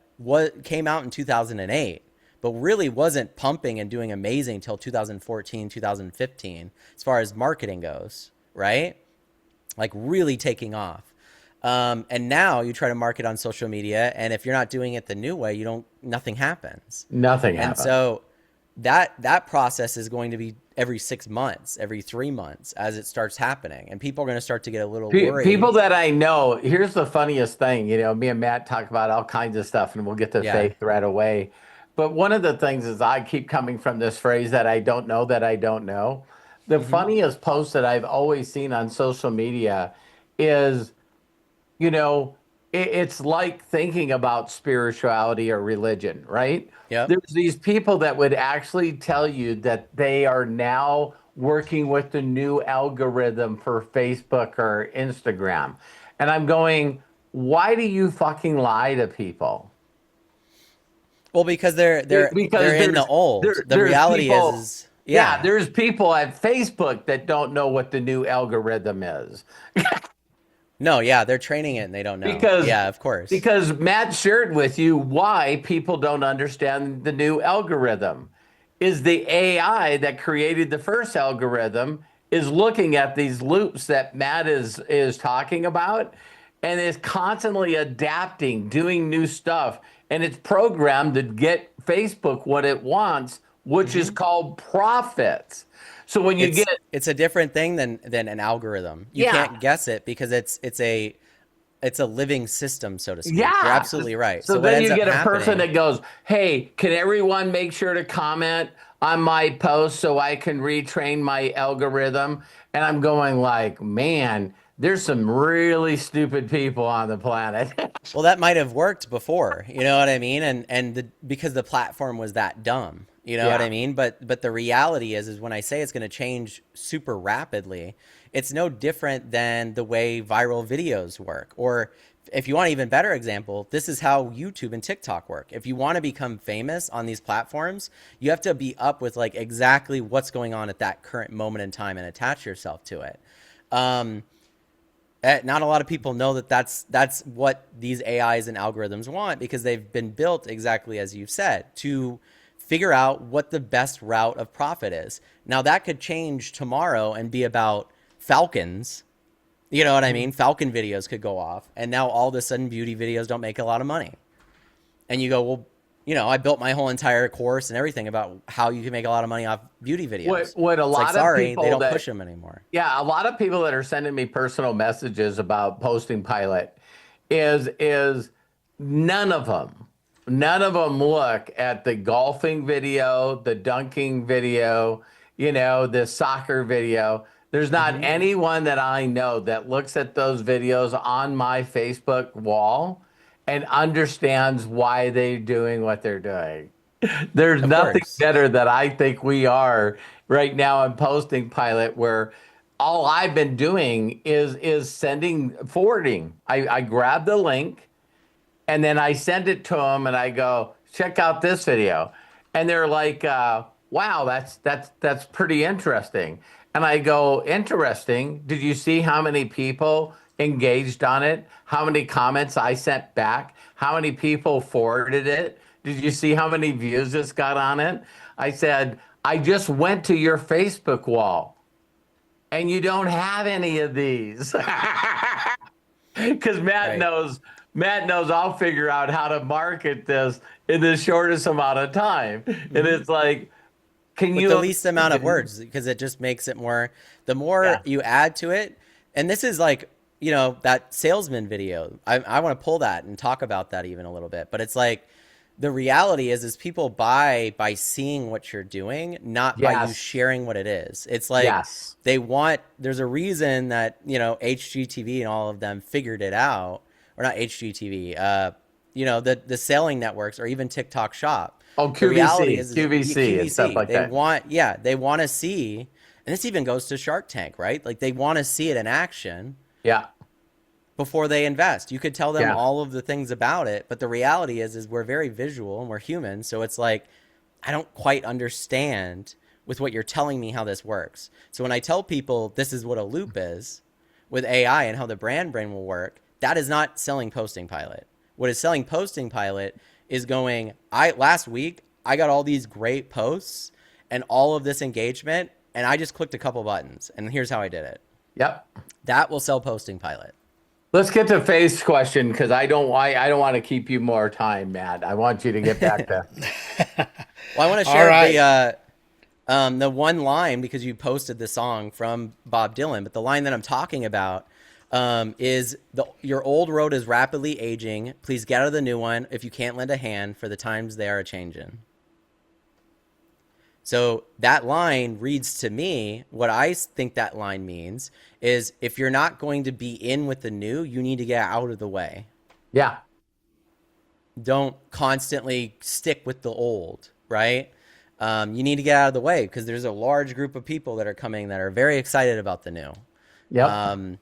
came out in 2008, but really wasn't pumping and doing amazing until 2014, 2015, as far as marketing goes, right? Like really taking off. And now you try to market on social media, and if you're not doing it the new way, nothing happens. Nothing And happens. so that process is going to be every 6 months, every 3 months as it starts happening. And people are going to start to get a little worried. People that I know, here's the funniest thing, me and Matt talk about all kinds of stuff, and we'll get to faith right away. But one of the things is I keep coming from this phrase that I don't know that I don't know. The funniest post that I've always seen on social media is, it's like thinking about spirituality or religion, right? Yep. There's these people that would actually tell you that they are now working with the new algorithm for Facebook or Instagram. And I'm going, why do you fucking lie to people? Well, because they're in the old. The reality is there's people at Facebook that don't know what the new algorithm is. No, they're training it and they don't know. Of course. Because Matt shared with you why people don't understand the new algorithm. Is the AI that created the first algorithm is looking at these loops that Matt is talking about, and is constantly adapting, doing new stuff, and it's programmed to get Facebook what it wants, which is called profits. So when it's a different thing than an algorithm. You can't guess it because it's a living system, so to speak. Yeah. You're absolutely right. So then you get a person that goes, hey, can everyone make sure to comment on my post so I can retrain my algorithm? And I'm going like, man, there's some really stupid people on the planet. Well, that might have worked before, you know what I mean? And because the platform was that dumb, you know what I mean? But the reality is when I say it's going to change super rapidly, it's no different than the way viral videos work. Or if you want an even better example, this is how YouTube and TikTok work. If you want to become famous on these platforms, you have to be up with like exactly what's going on at that current moment in time and attach yourself to it. Not a lot of people know that's what these AIs and algorithms want, because they've been built exactly as you've said to figure out what the best route of profit is. Now that could change tomorrow and be about falcons. You know what I mean? Falcon videos could go off, and now all of a sudden beauty videos don't make a lot of money. And you go, well, I built my whole entire course and everything about how you can make a lot of money off beauty videos. What a lot of people they don't push them anymore. Yeah, a lot of people that are sending me personal messages about PostingPilot is none of them look at the golfing video, the dunking video, the soccer video. There's not anyone that I know that looks at those videos on my Facebook wall and understands why they're doing what they're doing. There's nothing better that I think we are right now on PostingPilot, where all I've been doing is forwarding. I grab the link and then I send it to them and I go, check out this video. And they're like, wow, that's pretty interesting. And I go, interesting. Did you see how many people engaged on it? How many comments I sent back? How many people forwarded it? Did you see how many views this got on it? I said, I just went to your Facebook wall and you don't have any of these. Because Matt knows I'll figure out how to market this in the shortest amount of time. And it's like, with the least amount of words, because it just makes it more, the more you add to it, And this is like, that salesman video. I want to pull that and talk about that even a little bit. But it's like, the reality is people buy by seeing what you're doing, not by you Yes. sharing what it is. It's like Yes. there's a reason that, HGTV and all of them figured it out, or not HGTV, the selling networks or even TikTok Shop. Oh, The reality QVC, is QVC, and stuff like they that. they want to see, and this even goes to Shark Tank, right? Like they want to see it in action Yeah. before they invest. You could tell them Yeah. all of the things about it, but the reality is we're very visual and we're human. So it's like, I don't quite understand with what you're telling me how this works. So when I tell people this is what a loop is with AI and how the brand brain will work, that is not selling PostingPilot. What is selling PostingPilot is going, last week I got all these great posts and all of this engagement, and I just clicked a couple buttons, and here's how I did it. Yep. That will sell PostingPilot. Let's get to Faith's question, because I don't want to keep you more time, Matt. I want you to get back to. Well, I want to share the one line, because you posted the song from Bob Dylan, but the line that I'm talking about is your old road is rapidly aging. Please get out of the new one if you can't lend a hand, for the times they are a-changing. So that line reads to me, what I think that line means is, if you're not going to be in with the new, you need to get out of the way. Yeah. Don't constantly stick with the old, right? You need to get out of the way, because there's a large group of people that are coming that are very excited about the new. Yep.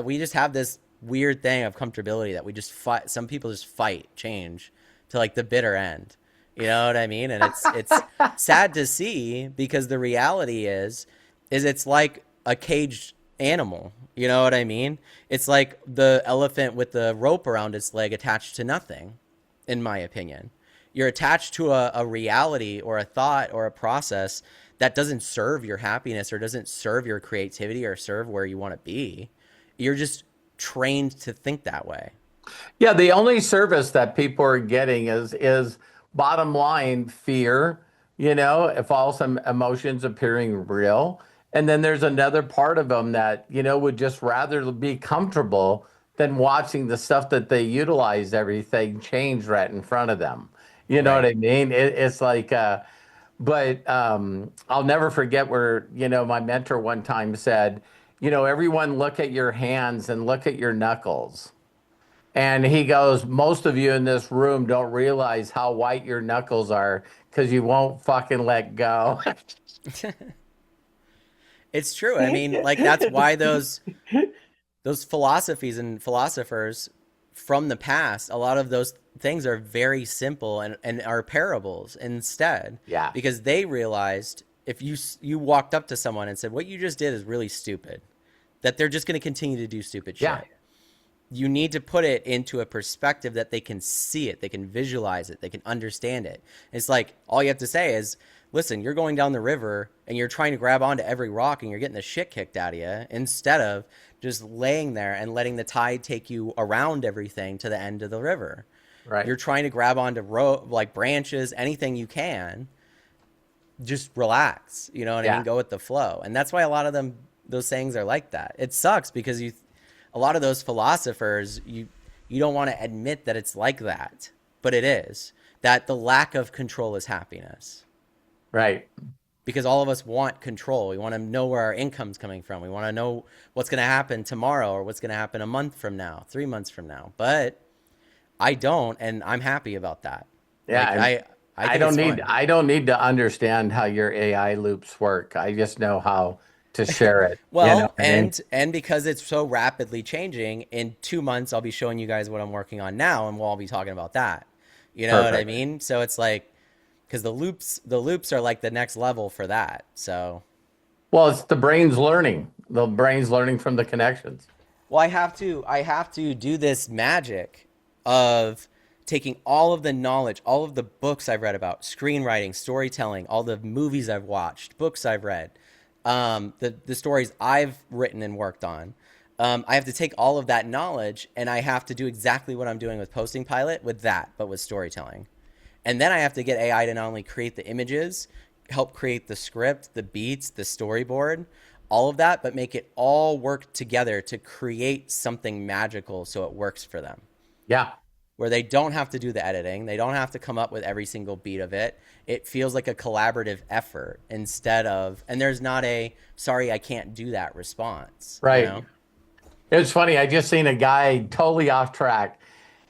We just have this weird thing of comfortability that we just fight. Some people just fight change to like the bitter end. You know what I mean? And it's sad to see, because the reality is it's like a caged animal. You know what I mean? It's like the elephant with the rope around its leg attached to nothing, in my opinion. You're attached to a reality or a thought or a process that doesn't serve your happiness or doesn't serve your creativity or serve where you want to be. You're just trained to think that way. Yeah, the only service that people are getting is bottom line fear, false emotions appearing real. And then there's another part of them that, would just rather be comfortable than watching the stuff that they utilize everything change right in front of them. You know what I mean? It's like, but I'll never forget where, my mentor one time said, everyone look at your hands and look at your knuckles. And he goes, most of you in this room don't realize how white your knuckles are, because you won't fucking let go. It's true. I mean, like, that's why those philosophies and philosophers from the past, a lot of those things are very simple and are parables instead. Yeah. Because they realized, if you walked up to someone and said, what you just did is really stupid, that they're just going to continue to do stupid shit. Yeah. You need to put it into a perspective that they can see it, they can visualize it, they can understand it. It's like, all you have to say is, listen, you're going down the river and you're trying to grab onto every rock and you're getting the shit kicked out of you, instead of just laying there and letting the tide take you around everything to the end of the river. Right. You're trying to grab onto like branches, anything you can. Just relax, you know what I mean? Go with the flow. And that's why a lot of those sayings are like that. It sucks, because a lot of those philosophers, you don't want to admit that it's like that, but it is. That the lack of control is happiness. Right. Because all of us want control. We want to know where our income's coming from. We want to know what's going to happen tomorrow, or what's going to happen a month from now, 3 months from now. But I don't, and I'm happy about that. Yeah. Like, I don't need to understand how your AI loops work. I just know how to share it. Well, and because it's so rapidly changing, in 2 months I'll be showing you guys what I'm working on now, and we'll all be talking about that. You know what I mean? So it's like, because the loops are like the next level for that. So, well, it's the brain's learning. The brain's learning from the connections. Well, I have to do this magic of taking all of the knowledge, all of the books I've read about screenwriting, storytelling, all the movies I've watched, books I've read, the stories I've written and worked on. I have to take all of that knowledge, and I have to do exactly what I'm doing with PostingPilot with that, but with storytelling. And then I have to get AI to not only create the images, help create the script, the beats, the storyboard, all of that, but make it all work together to create something magical so it works for them. Yeah. Where they don't have to do the editing. They don't have to come up with every single beat of it. It feels like a collaborative effort instead of, and there's not a, sorry, I can't do that response. Right. You know? It's funny. I just seen a guy totally off track,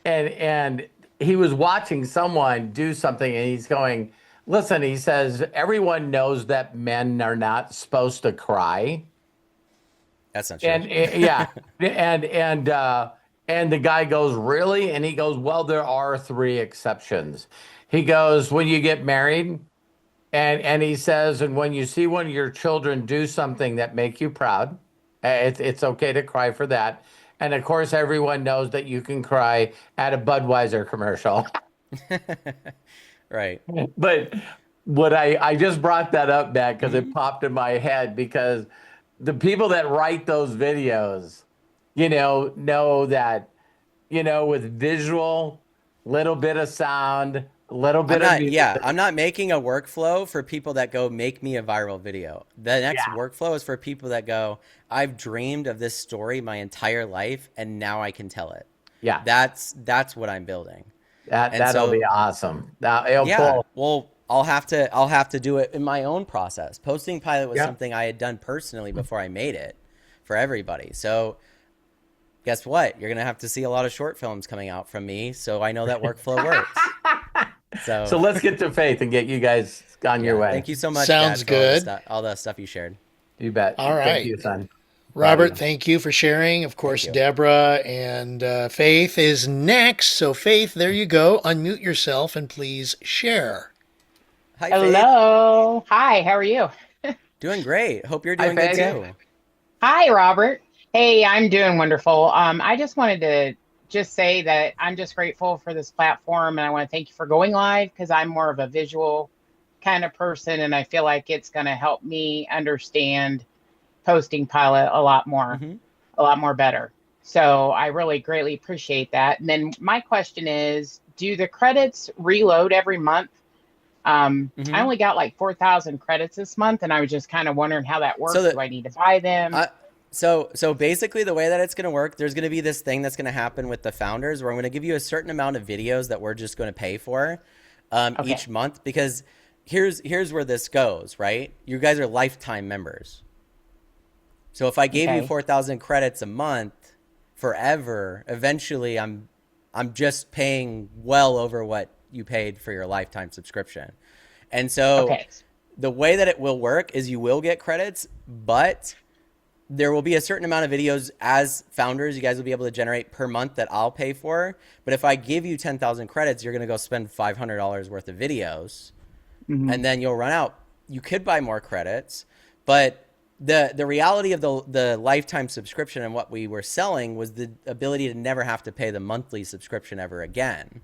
and he was watching someone do something, and he's going, listen, he says, everyone knows that men are not supposed to cry. That's not true. And yeah, and the guy goes, really? And he goes, well, there are 3 exceptions. He goes, when you get married, and he says, and when you see one of your children do something that make you proud, it's okay to cry for that. And of course, everyone knows that you can cry at a Budweiser commercial. Right. But what I just brought that up, Matt, because it popped in my head, because the people that write those videos, know that, with visual, little bit of sound, little bit of music. Yeah, I'm not making a workflow for people that go, make me a viral video. The next workflow is for people that go, I've dreamed of this story my entire life, and now I can tell it. Yeah. That's what I'm building. That'll be awesome. It'll pull. Well, I'll have to do it in my own process. PostingPilot was something I had done personally before I made it for everybody. So guess what? You're going to have to see a lot of short films coming out from me, so I know that workflow works. So let's get to Faith and get you guys on your way. Thank you so much. Sounds Dad, for good. all the stuff you shared. You bet. All right. Thank you, son. Robert, thank you for sharing. Of course, Deborah and Faith is next. So, Faith, there you go. Unmute yourself and please share. Hi, Hello. Hi, how are you? Faith. Doing great. Hope you're doing good too. Hi, Robert. Hey, I'm doing wonderful. I just wanted to say that I'm just grateful for this platform, and I want to thank you for going live, because I'm more of a visual kind of person, and I feel like it's going to help me understand PostingPilot a lot more better. So I really greatly appreciate that. And then my question is, do the credits reload every month? I only got like 4,000 credits this month, and I was just kind of wondering how that works. Do I need to buy them? So basically the way that it's going to work, there's going to be this thing that's going to happen with the founders where I'm going to give you a certain amount of videos that we're just going to pay for each month, because here's where this goes, right? You guys are lifetime members. So if I gave you 4,000 credits a month forever, eventually I'm just paying well over what you paid for your lifetime subscription. And so the way that it will work is you will get credits, but there will be a certain amount of videos as founders you guys will be able to generate per month that I'll pay for. But if I give you 10,000 credits, you're going to go spend $500 worth of videos, and then you'll run out. You could buy more credits, but the reality of the lifetime subscription and what we were selling was the ability to never have to pay the monthly subscription ever again,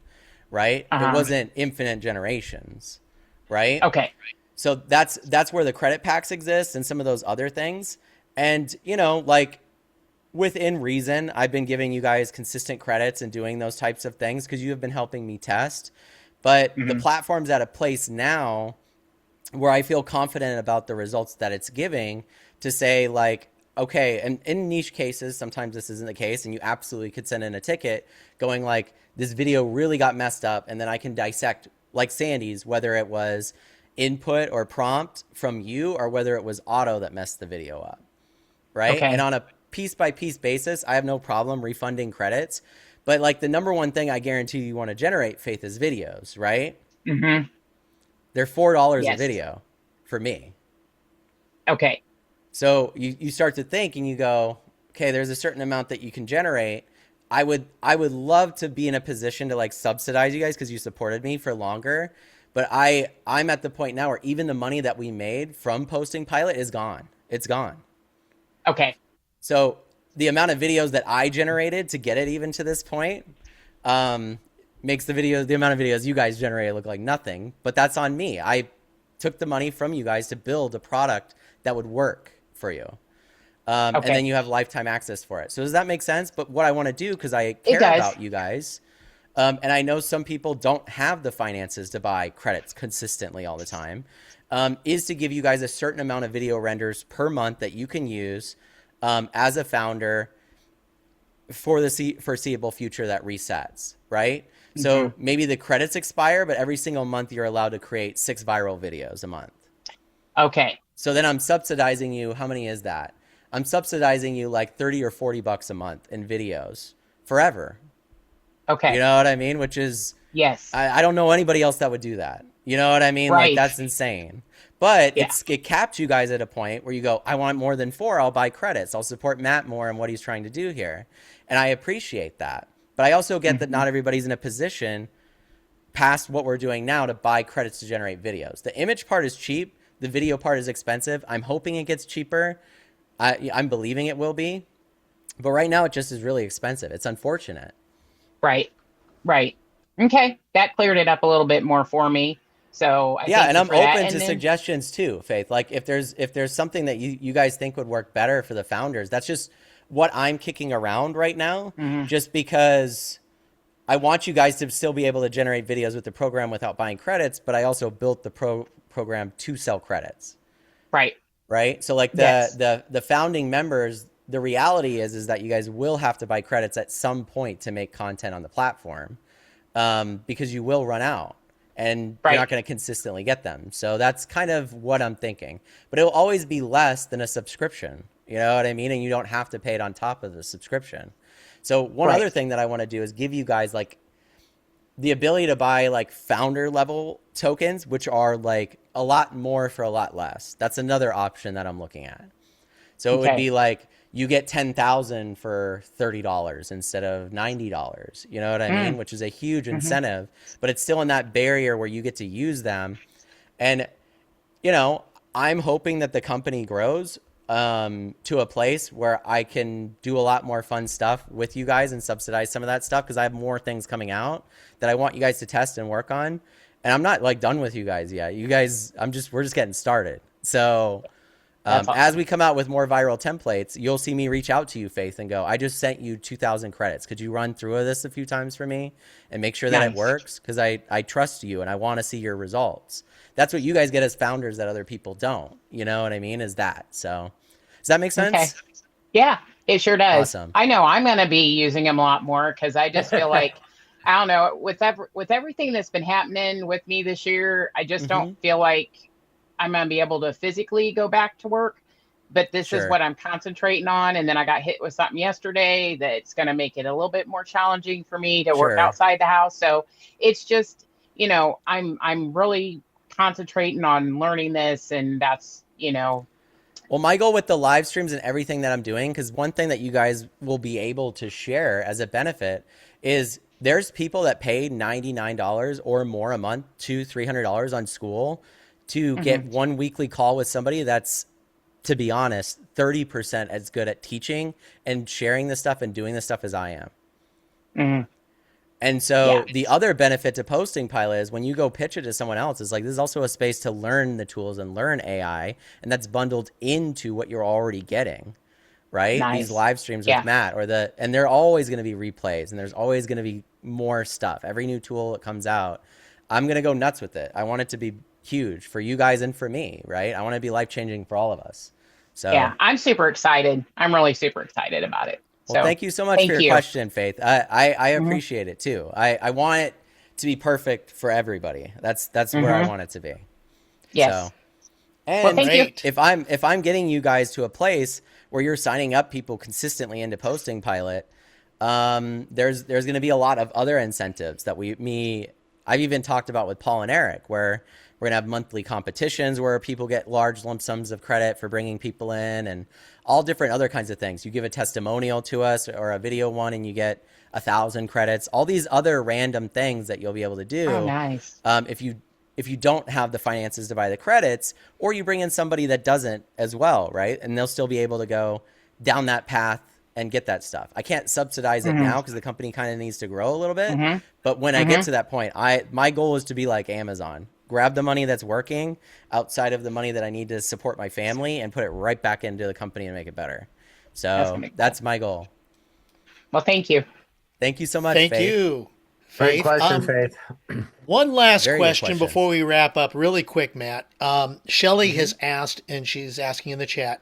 right? It wasn't infinite generations, right? Okay. So that's where the credit packs exist and some of those other things. And, like within reason, I've been giving you guys consistent credits and doing those types of things because you have been helping me test. But the platform's at a place now where I feel confident about the results that it's giving to say, like, okay, and in niche cases, sometimes this isn't the case, and you absolutely could send in a ticket going like, this video really got messed up, and then I can dissect, like Sandy's, whether it was input or prompt from you or whether it was auto that messed the video up. Right. And on a piece by piece basis, I have no problem refunding credits. But like the number one thing I guarantee you want to generate, Faith, is videos, right? They're $4 a video for me. Okay. So you start to think and you go, okay, there's a certain amount that you can generate. I would love to be in a position to like subsidize you guys because you supported me for longer. But I'm at the point now where even the money that we made from PostingPilot is gone. It's gone. Okay. So the amount of videos that I generated to get it even to this point makes the amount of videos you guys generated look like nothing. But that's on me. I took the money from you guys to build a product that would work for you. And then you have lifetime access for it. So does that make sense? But what I want to do, because I care about you guys, and I know some people don't have the finances to buy credits consistently all the time. is to give you guys a certain amount of video renders per month that you can use as a founder for the foreseeable future that resets, right? So maybe the credits expire, but every single month you're allowed to create 6 viral videos a month. Okay. So then I'm subsidizing you. How many is that? I'm subsidizing you like 30 or 40 bucks a month in videos forever. Okay. You know what I mean? Which is, Yes. I don't know anybody else that would do that. You know what I mean? Right. Like, that's insane. But Yeah. it caps you guys at a point where you go, I want more than 4. I'll buy credits. I'll support Matt more and what he's trying to do here. And I appreciate that. But I also get that not everybody's in a position past what we're doing now to buy credits to generate videos. The image part is cheap. The video part is expensive. I'm hoping it gets cheaper. I'm believing it will be. But right now it just is really expensive. It's unfortunate. Right. Right. Okay. That cleared it up a little bit more for me. So yeah, and I'm open to then suggestions too, Faith. Like if there's something that you guys think would work better for the founders, that's just what I'm kicking around right now, just because I want you guys to still be able to generate videos with the program without buying credits, but I also built the program to sell credits. Right. So like the founding members, the reality is that you guys will have to buy credits at some point to make content on the platform, because you will run out. And you're not going to consistently get them. So that's kind of what I'm thinking. But it will always be less than a subscription. You know what I mean? And you don't have to pay it on top of the subscription. So one other thing that I want to do is give you guys like the ability to buy like founder level tokens, which are like a lot more for a lot less. That's another option that I'm looking at. So it would be like you get 10,000 for $30 instead of $90. You know what I mean? Which is a huge incentive, but it's still in that barrier where you get to use them. And, you know, I'm hoping that the company grows to a place where I can do a lot more fun stuff with you guys and subsidize some of that stuff, because I have more things coming out that I want you guys to test and work on. And I'm not like done with you guys yet. You guys, we're just getting started. So awesome. As we come out with more viral templates, you'll see me reach out to you, Faith, and go, I just sent you 2,000 credits. Could you run through this a few times for me and make sure that it works? Because I trust you and I want to see your results. That's what you guys get as founders that other people don't. You know what I mean? Is that. So does that make sense? Okay. Yeah, it sure does. Awesome. I know I'm going to be using them a lot more, because I just feel like, I don't know, with everything that's been happening with me this year, I just don't feel like I'm going to be able to physically go back to work, but this is what I'm concentrating on. And then I got hit with something yesterday that's going to make it a little bit more challenging for me to work outside the house. So it's just, you know, I'm really concentrating on learning this, and that's, you know. Well, my goal with the live streams and everything that I'm doing, because one thing that you guys will be able to share as a benefit is there's people that pay $99 or more a month, $200-$300 on school to get one weekly call with somebody that's, to be honest, 30% as good at teaching and sharing this stuff and doing this stuff as I am. And so the other benefit to PostingPilot is when you go pitch it to someone else, is like, this is also a space to learn the tools and learn AI. And that's bundled into what you're already getting, right? Nice. These live streams with Matt and they're always going to be replays, and there's always going to be more stuff. Every new tool that comes out, I'm going to go nuts with it. I want it to be huge for you guys and for me, right? I want to be life-changing for all of us. So yeah, I'm super excited. I'm really super excited about it. Well, thank you so much for your question, Faith. I appreciate it too. I want it to be perfect for everybody. That's where I want it to be. Yes. So, and well, thank you. If I'm getting you guys to a place where you're signing up people consistently into PostingPilot, there's going to be a lot of other incentives that I've even talked about with Paul and Eric, where we're going to have monthly competitions where people get large lump sums of credit for bringing people in, and all different other kinds of things. You give a testimonial to us or a video one and you get 1,000 credits, all these other random things that you'll be able to do. Oh, nice. If you don't have the finances to buy the credits, or you bring in somebody that doesn't as well, right? And they'll still be able to go down that path and get that stuff. I can't subsidize it now because the company kind of needs to grow a little bit. But when I get to that point, my goal is to be like Amazon. Grab the money that's working outside of the money that I need to support my family and put it right back into the company and make it better. So that's my goal. Well, thank you. Thank you so much. Thank Faith. you, Great Faith. question, Faith. One last Very good question question. before we wrap up, really quick, Matt. Shelly has asked, and she's asking in the chat,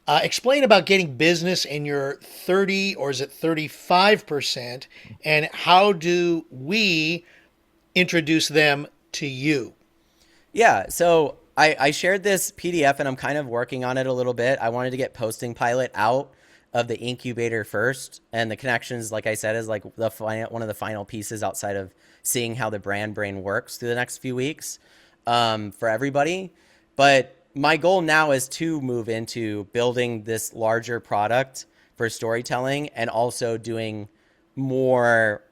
explain about getting business in your 30 or is it 35%, and how do we introduce them to you? Yeah, so I shared this PDF and I'm kind of working on it a little bit. I wanted to get PostingPilot out of the incubator first, and the connections, like I said, is like one of the final pieces outside of seeing how the brand brain works through the next few weeks for everybody. But my goal now is to move into building this larger product for storytelling and also doing more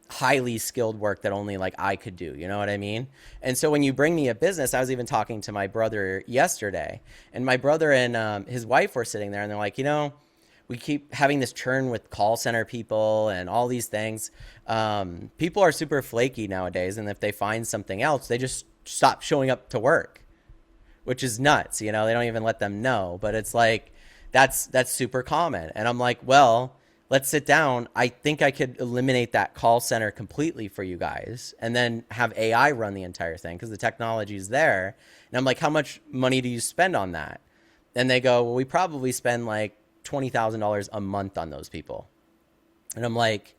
highly skilled work that only like I could do. You know what I mean? And so when you bring me a business, I was even talking to my brother yesterday, and my brother and his wife were sitting there, and they're like, we keep having this churn with call center people and all these things. People are super flaky nowadays, and if they find something else, they just stop showing up to work, which is nuts. They don't even let them know. But it's like that's super common. And I'm like, well, let's sit down. I think I could eliminate that call center completely for you guys, and then have AI run the entire thing because the technology is there. And I'm like, how much money do you spend on that? And they go, well, we probably spend like $20,000 a month on those people. And I'm like,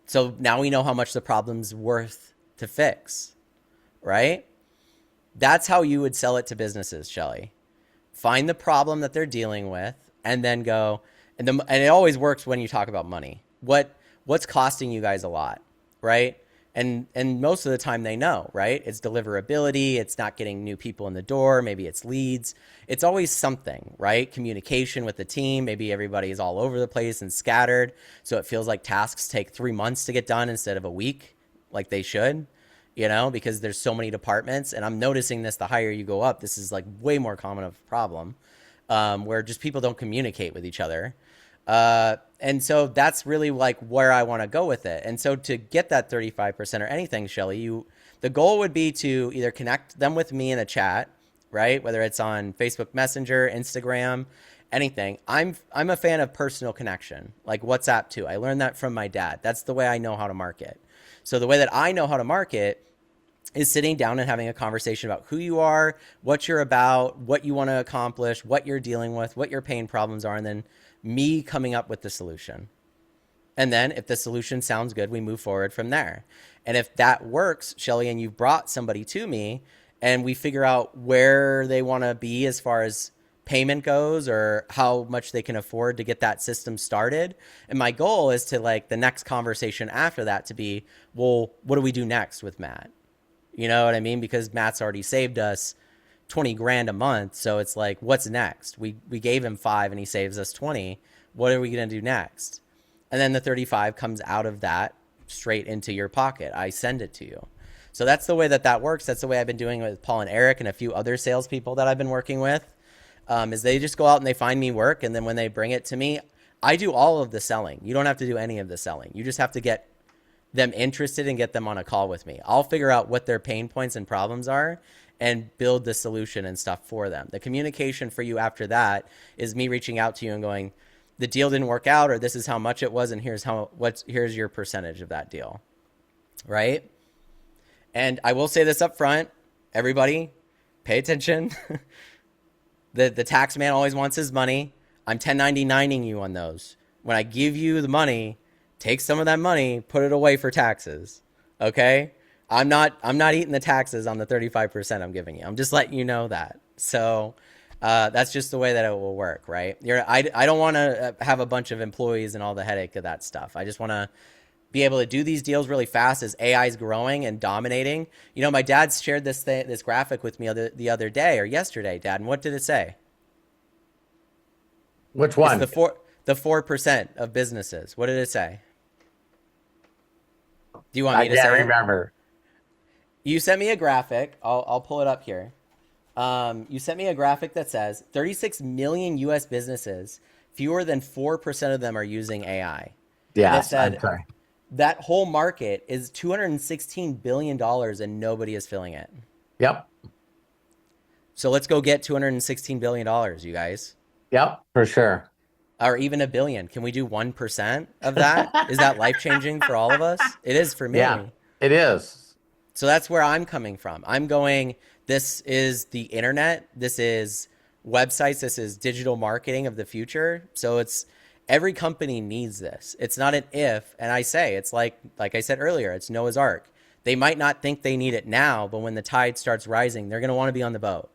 so now we know how much the problem's worth to fix, right? That's how you would sell it to businesses, Shelly. Find the problem that they're dealing with, and then go, and it always works when you talk about money. What's costing you guys a lot, right? And most of the time they know, right? It's deliverability. It's not getting new people in the door. Maybe it's leads. It's always something, right? Communication with the team. Maybe everybody is all over the place and scattered. So it feels like tasks take 3 months to get done instead of a week, like they should, because there's so many departments. And I'm noticing this, the higher you go up, this is like way more common of a problem, where just people don't communicate with each other. And so that's really like where I want to go with it. And so to get that 35% or anything, Shelly, the goal would be to either connect them with me in a chat, right? Whether it's on Facebook Messenger, Instagram, anything. I'm a fan of personal connection, like WhatsApp too. I learned that from my dad. That's the way I know how to market. So the way that I know how to market is sitting down and having a conversation about who you are, what you're about, what you want to accomplish, what you're dealing with, what your pain problems are, and then me coming up with the solution. And then if the solution sounds good, we move forward from there. And if that works, Shelly, and you've brought somebody to me and we figure out where they want to be as far as payment goes or how much they can afford to get that system started. And my goal is to like the next conversation after that to be, well, what do we do next with Matt? You know what I mean? Because Matt's already saved us 20 grand a month. So it's like, what's next? We gave him 5 and he saves us 20. What are we going to do next? And then the 35 comes out of that straight into your pocket. I send it to you. So that's the way that works. That's the way I've been doing it with Paul and Eric and a few other salespeople that I've been working with, is they just go out and they find me work. And then when they bring it to me, I do all of the selling. You don't have to do any of the selling. You just have to get them interested and get them on a call with me. I'll figure out what their pain points and problems are and build the solution and stuff for them. The communication for you after that is me reaching out to you and going, the deal didn't work out, or this is how much it was, and here's your percentage of that deal, right? And I will say this up front, everybody, pay attention. The tax man always wants his money. I'm 1099ing you on those. When I give you the money, take some of that money, put it away for taxes, okay? I'm not eating the taxes on the 35% I'm giving you. I'm just letting you know that. So that's just the way that it will work, right? I don't want to have a bunch of employees and all the headache of that stuff. I just want to be able to do these deals really fast as AI is growing and dominating. My dad shared this graphic with me the other day or yesterday, Dad. And what did it say? Which one? It's the 4% of businesses. What did it say? Do you want me to say I it? can't remember. You sent me a graphic. I'll pull it up here. You sent me a graphic that says 36 million U.S. businesses, fewer than 4% of them are using AI. Yeah, And it said I'm sorry. that whole market is $216 billion and nobody is filling it. Yep. So let's go get $216 billion, you guys. Yep, for sure. Or even $1 billion. Can we do 1% of that? Is that life-changing for all of us? It is for me. Yeah. It is. So that's where I'm coming from. I'm going, this is the internet. This is websites. This is digital marketing of the future. So it's every company needs this. It's not an if. And I say, it's like I said earlier, it's Noah's Ark. They might not think they need it now, but when the tide starts rising, they're going to want to be on the boat.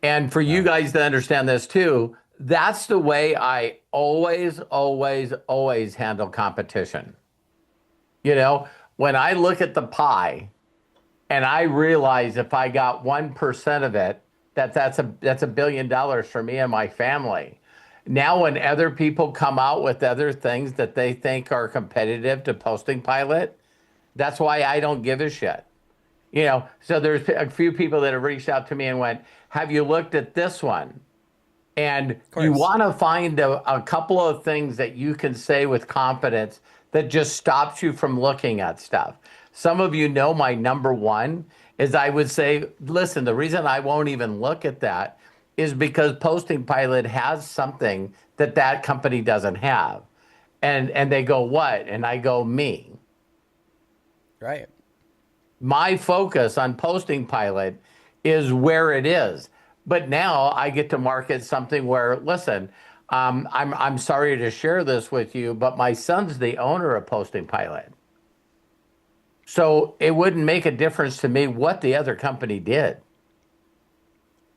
And for you guys to understand this too, that's the way I always, always, always handle competition. You know, when I look at the pie and I realize if I got 1% of it, that's $1 billion for me and my family. Now, when other people come out with other things that they think are competitive to PostingPilot, that's why I don't give a shit. You know, so there's a few people that have reached out to me and went, have you looked at this one? And you want to find a couple of things that you can say with confidence that just stops you from looking at stuff. Some of you know my number one is I would say, listen, the reason I won't even look at that is because PostingPilot has something that that company doesn't have. And they go, what? And I go, me. Right. My focus on PostingPilot is where it is. But now I get to market something where, listen, I'm sorry to share this with you, but my son's the owner of PostingPilot. So it wouldn't make a difference to me what the other company did.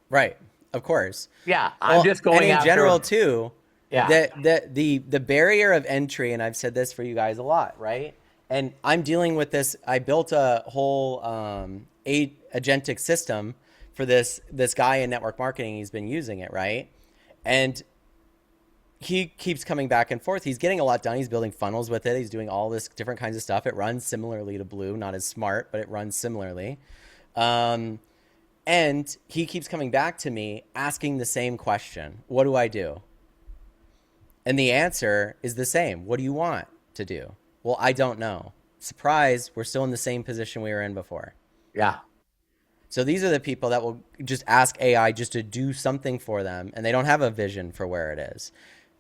Right. Of course. Yeah. I'm just going and in after, general too. Yeah. The barrier of entry, and I've said this for you guys a lot, right? And I'm dealing with this. I built a whole agentic system for this guy in network marketing. He's been using it, right? And he keeps coming back and forth. He's getting a lot done. He's building funnels with it. He's doing all this different kinds of stuff. It runs similarly to Blue, not as smart, but it runs similarly. And he keeps coming back to me asking the same question. What do I do? And the answer is the same. What do you want to do? Well, I don't know. Surprise, we're still in the same position we were in before. Yeah. So these are the people that will just ask AI just to do something for them, and they don't have a vision for where it is.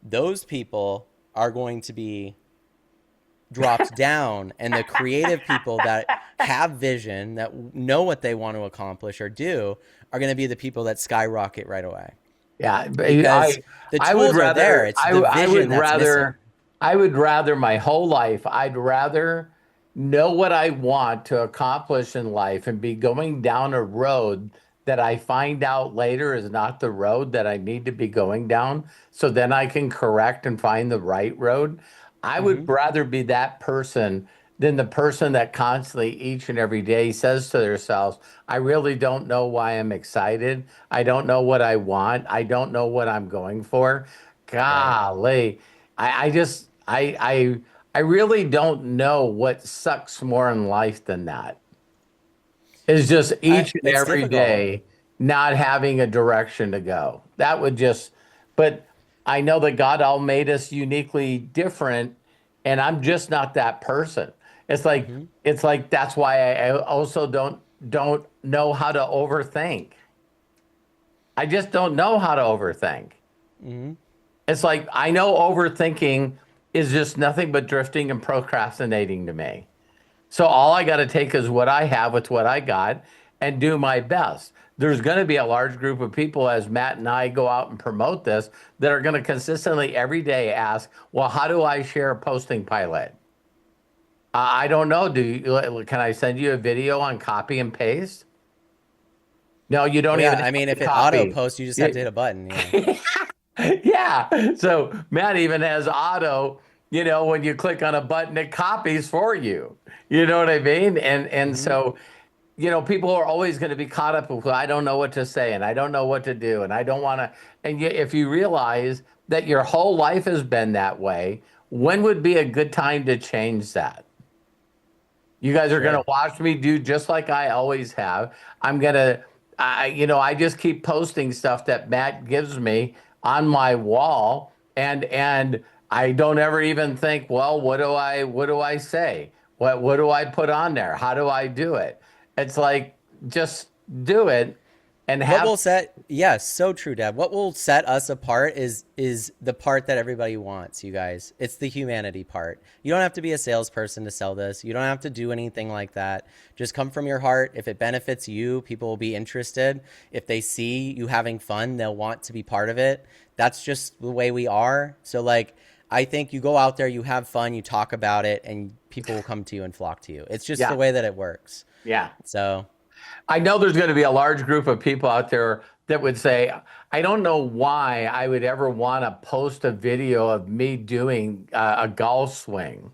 Those people are going to be dropped down, and the creative people that have vision, that know what they want to accomplish or do, are going to be the people that skyrocket right away. Yeah. Because the tools are there. It's the vision that's missing. I would rather my whole life, I'd rather know what I want to accomplish in life and be going down a road that I find out later is not the road that I need to be going down. So then I can correct and find the right road. I would rather be that person than the person that constantly each and every day says to themselves, I really don't know why I'm excited. I don't know what I want. I don't know what I'm going for. Golly. I really don't know what sucks more in life than that. It's just each and every day not having a direction to go. That would just, but I know that God all made us uniquely different, and I'm just not that person. It's like that's why I also don't know how to overthink. I just don't know how to overthink. It's like I know overthinking is just nothing but drifting and procrastinating to me. So all I got to take is what I have with what I got and do my best. There's going to be a large group of people, as Matt and I go out and promote this, that are going to consistently every day ask, well, how do I share PostingPilot? I don't know. Can I send you a video on copy and paste? No, you don't even. I mean, if it copy. auto posts, you just have to hit a button. Yeah. Yeah. So Matt even has auto, when you click on a button, it copies for you. You know what I mean? And so, people are always going to be caught up with, I don't know what to say and I don't know what to do and I don't want to. And if you realize that your whole life has been that way, when would be a good time to change that? You guys are going to watch me do just like I always have. I'm going to, I just keep posting stuff that Matt gives me on my wall, and I don't ever even think, well, what do I say? What do I put on there? How do I do it? It's like, just do it. and What have will set, yes, so true, Dad. What will set us apart is the part that everybody wants, you guys. It's the humanity part. You don't have to be a salesperson to sell this. You don't have to do anything like that. Just come from your heart. If it benefits you, people will be interested. If they see you having fun, they'll want to be part of it. That's just the way we are. So like, I think you go out there, you have fun, you talk about it, and people will come to you and flock to you. It's just the way that it works. Yeah. So I know there's going to be a large group of people out there that would say, I don't know why I would ever want to post a video of me doing a golf swing.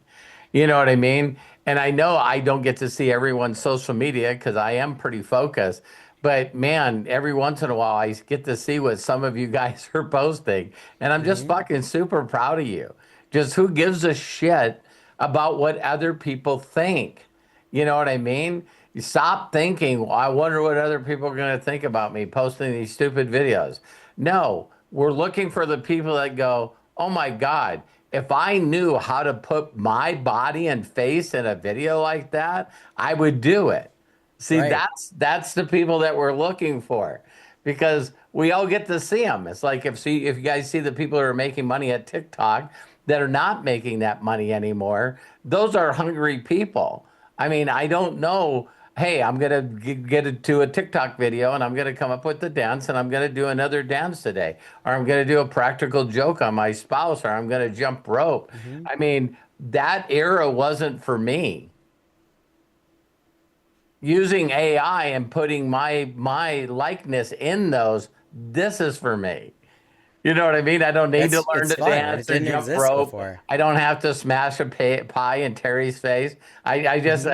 You know what I mean? And I know I don't get to see everyone's social media because I am pretty focused. But man, every once in a while, I get to see what some of you guys are posting. And I'm just fucking super proud of you. Just who gives a shit about what other people think? You know what I mean? You stop thinking, well, I wonder what other people are going to think about me posting these stupid videos. No, we're looking for the people that go, oh my God, if I knew how to put my body and face in a video like that, I would do it. See, Right. that's the people that we're looking for, because we all get to see them. It's like if you guys see the people who are making money at TikTok that are not making that money anymore, those are hungry people. I mean, I don't know. Hey, I'm gonna get to a TikTok video and I'm gonna come up with the dance and I'm gonna do another dance today, or I'm gonna do a practical joke on my spouse, or I'm gonna jump rope. I mean, that era wasn't for me. Using AI and putting my likeness in those, this is for me. You know what I mean? I don't need to learn It's to fun. dance It or didn't jump exist rope. before. I don't have to smash a pie in Terry's face. I just,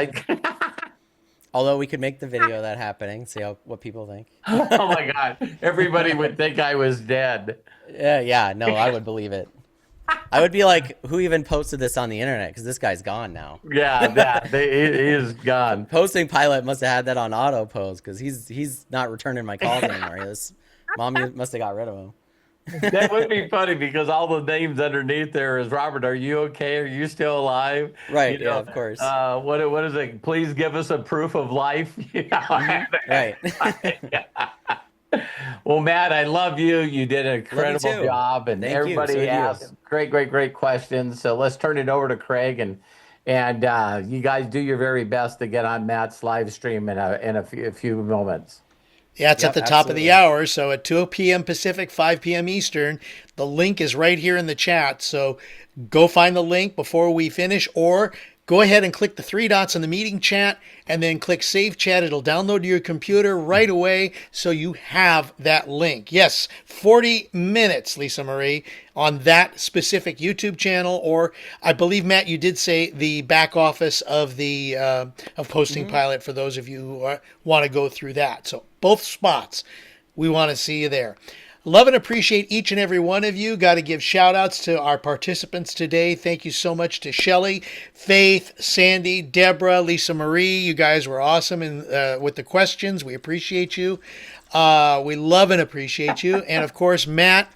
Although we could make the video that happening, see what people think. oh my God, everybody would think I was dead. Yeah, no, I would believe it. I would be like, who even posted this on the internet? Because this guy's gone now. Yeah, he is gone. PostingPilot must have had that on auto post because he's not returning my calls anymore. Mom must have got rid of him. That would be funny because all the names underneath there is Robert. Are you okay? Are you still alive? Right. Yeah, of course. What is it? Please give us a proof of life. Right. Well, Matt, I love you. You did an incredible job, and Thank you. everybody So did you. asked great questions. So let's turn it over to Craig, and you guys do your very best to get on Matt's live stream in a few moments. Yeah, it's Yep, at the top of the absolutely. hour. So at 2 p.m. Pacific, 5 p.m. Eastern, the link is right here in the chat. So go find the link before we finish, or go ahead and click the three dots in the meeting chat and then click Save Chat. It'll download to your computer right away so you have that link. Yes, 40 minutes, Lisa Marie, on that specific YouTube channel, or I believe, Matt, you did say the back office of the of PostingPilot for those of you who want to go through that. So both spots, we want to see you there. Love and appreciate each and every one of you. Got to give shout outs to our participants today. Thank you so much to Shelley, Faith, Sandy, Deborah, Lisa Marie. You guys were awesome with the questions. We appreciate you. We love and appreciate you. And of course, Matt,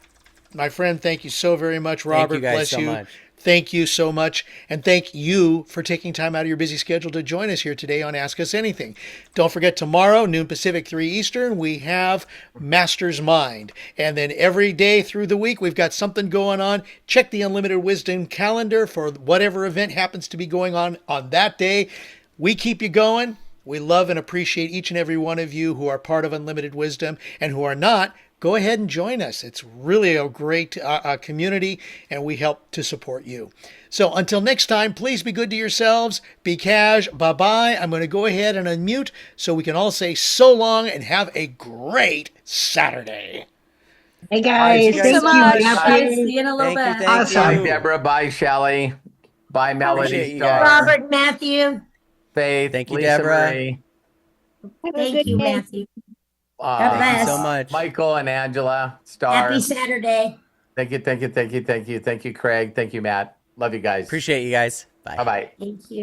my friend, thank you so very much. Robert, Thank you guys bless so you. much. Thank you so much. And thank you for taking time out of your busy schedule to join us here today on Ask Us Anything. Don't forget, tomorrow, noon Pacific, 3 Eastern, we have Master's Mind. And then every day through the week, we've got something going on. Check the Unlimited Wisdom calendar for whatever event happens to be going on that day. We keep you going. We love and appreciate each and every one of you who are part of Unlimited Wisdom, and who are not, go ahead and join us. It's really a great community, and we help to support you. So until next time, please be good to yourselves. Be cash. Bye-bye. I'm going to go ahead and unmute so we can all say so long and have a great Saturday. Hey guys, Thanks Thanks so much. Matthew. See you in a little Thank you, bit. thank Awesome. Bye, Deborah. Bye, Shelley. Bye, Melody. Appreciate you Star. guys. Robert, Matthew. Faith. Thank you, Lisa Deborah. Marie. Thank you, Matthew. God Thank you bless. so much. Michael and Angela. Star. Happy Saturday. Thank you, Craig. Thank you, Matt. Love you guys. Appreciate you guys. Bye. Bye-bye. Thank you.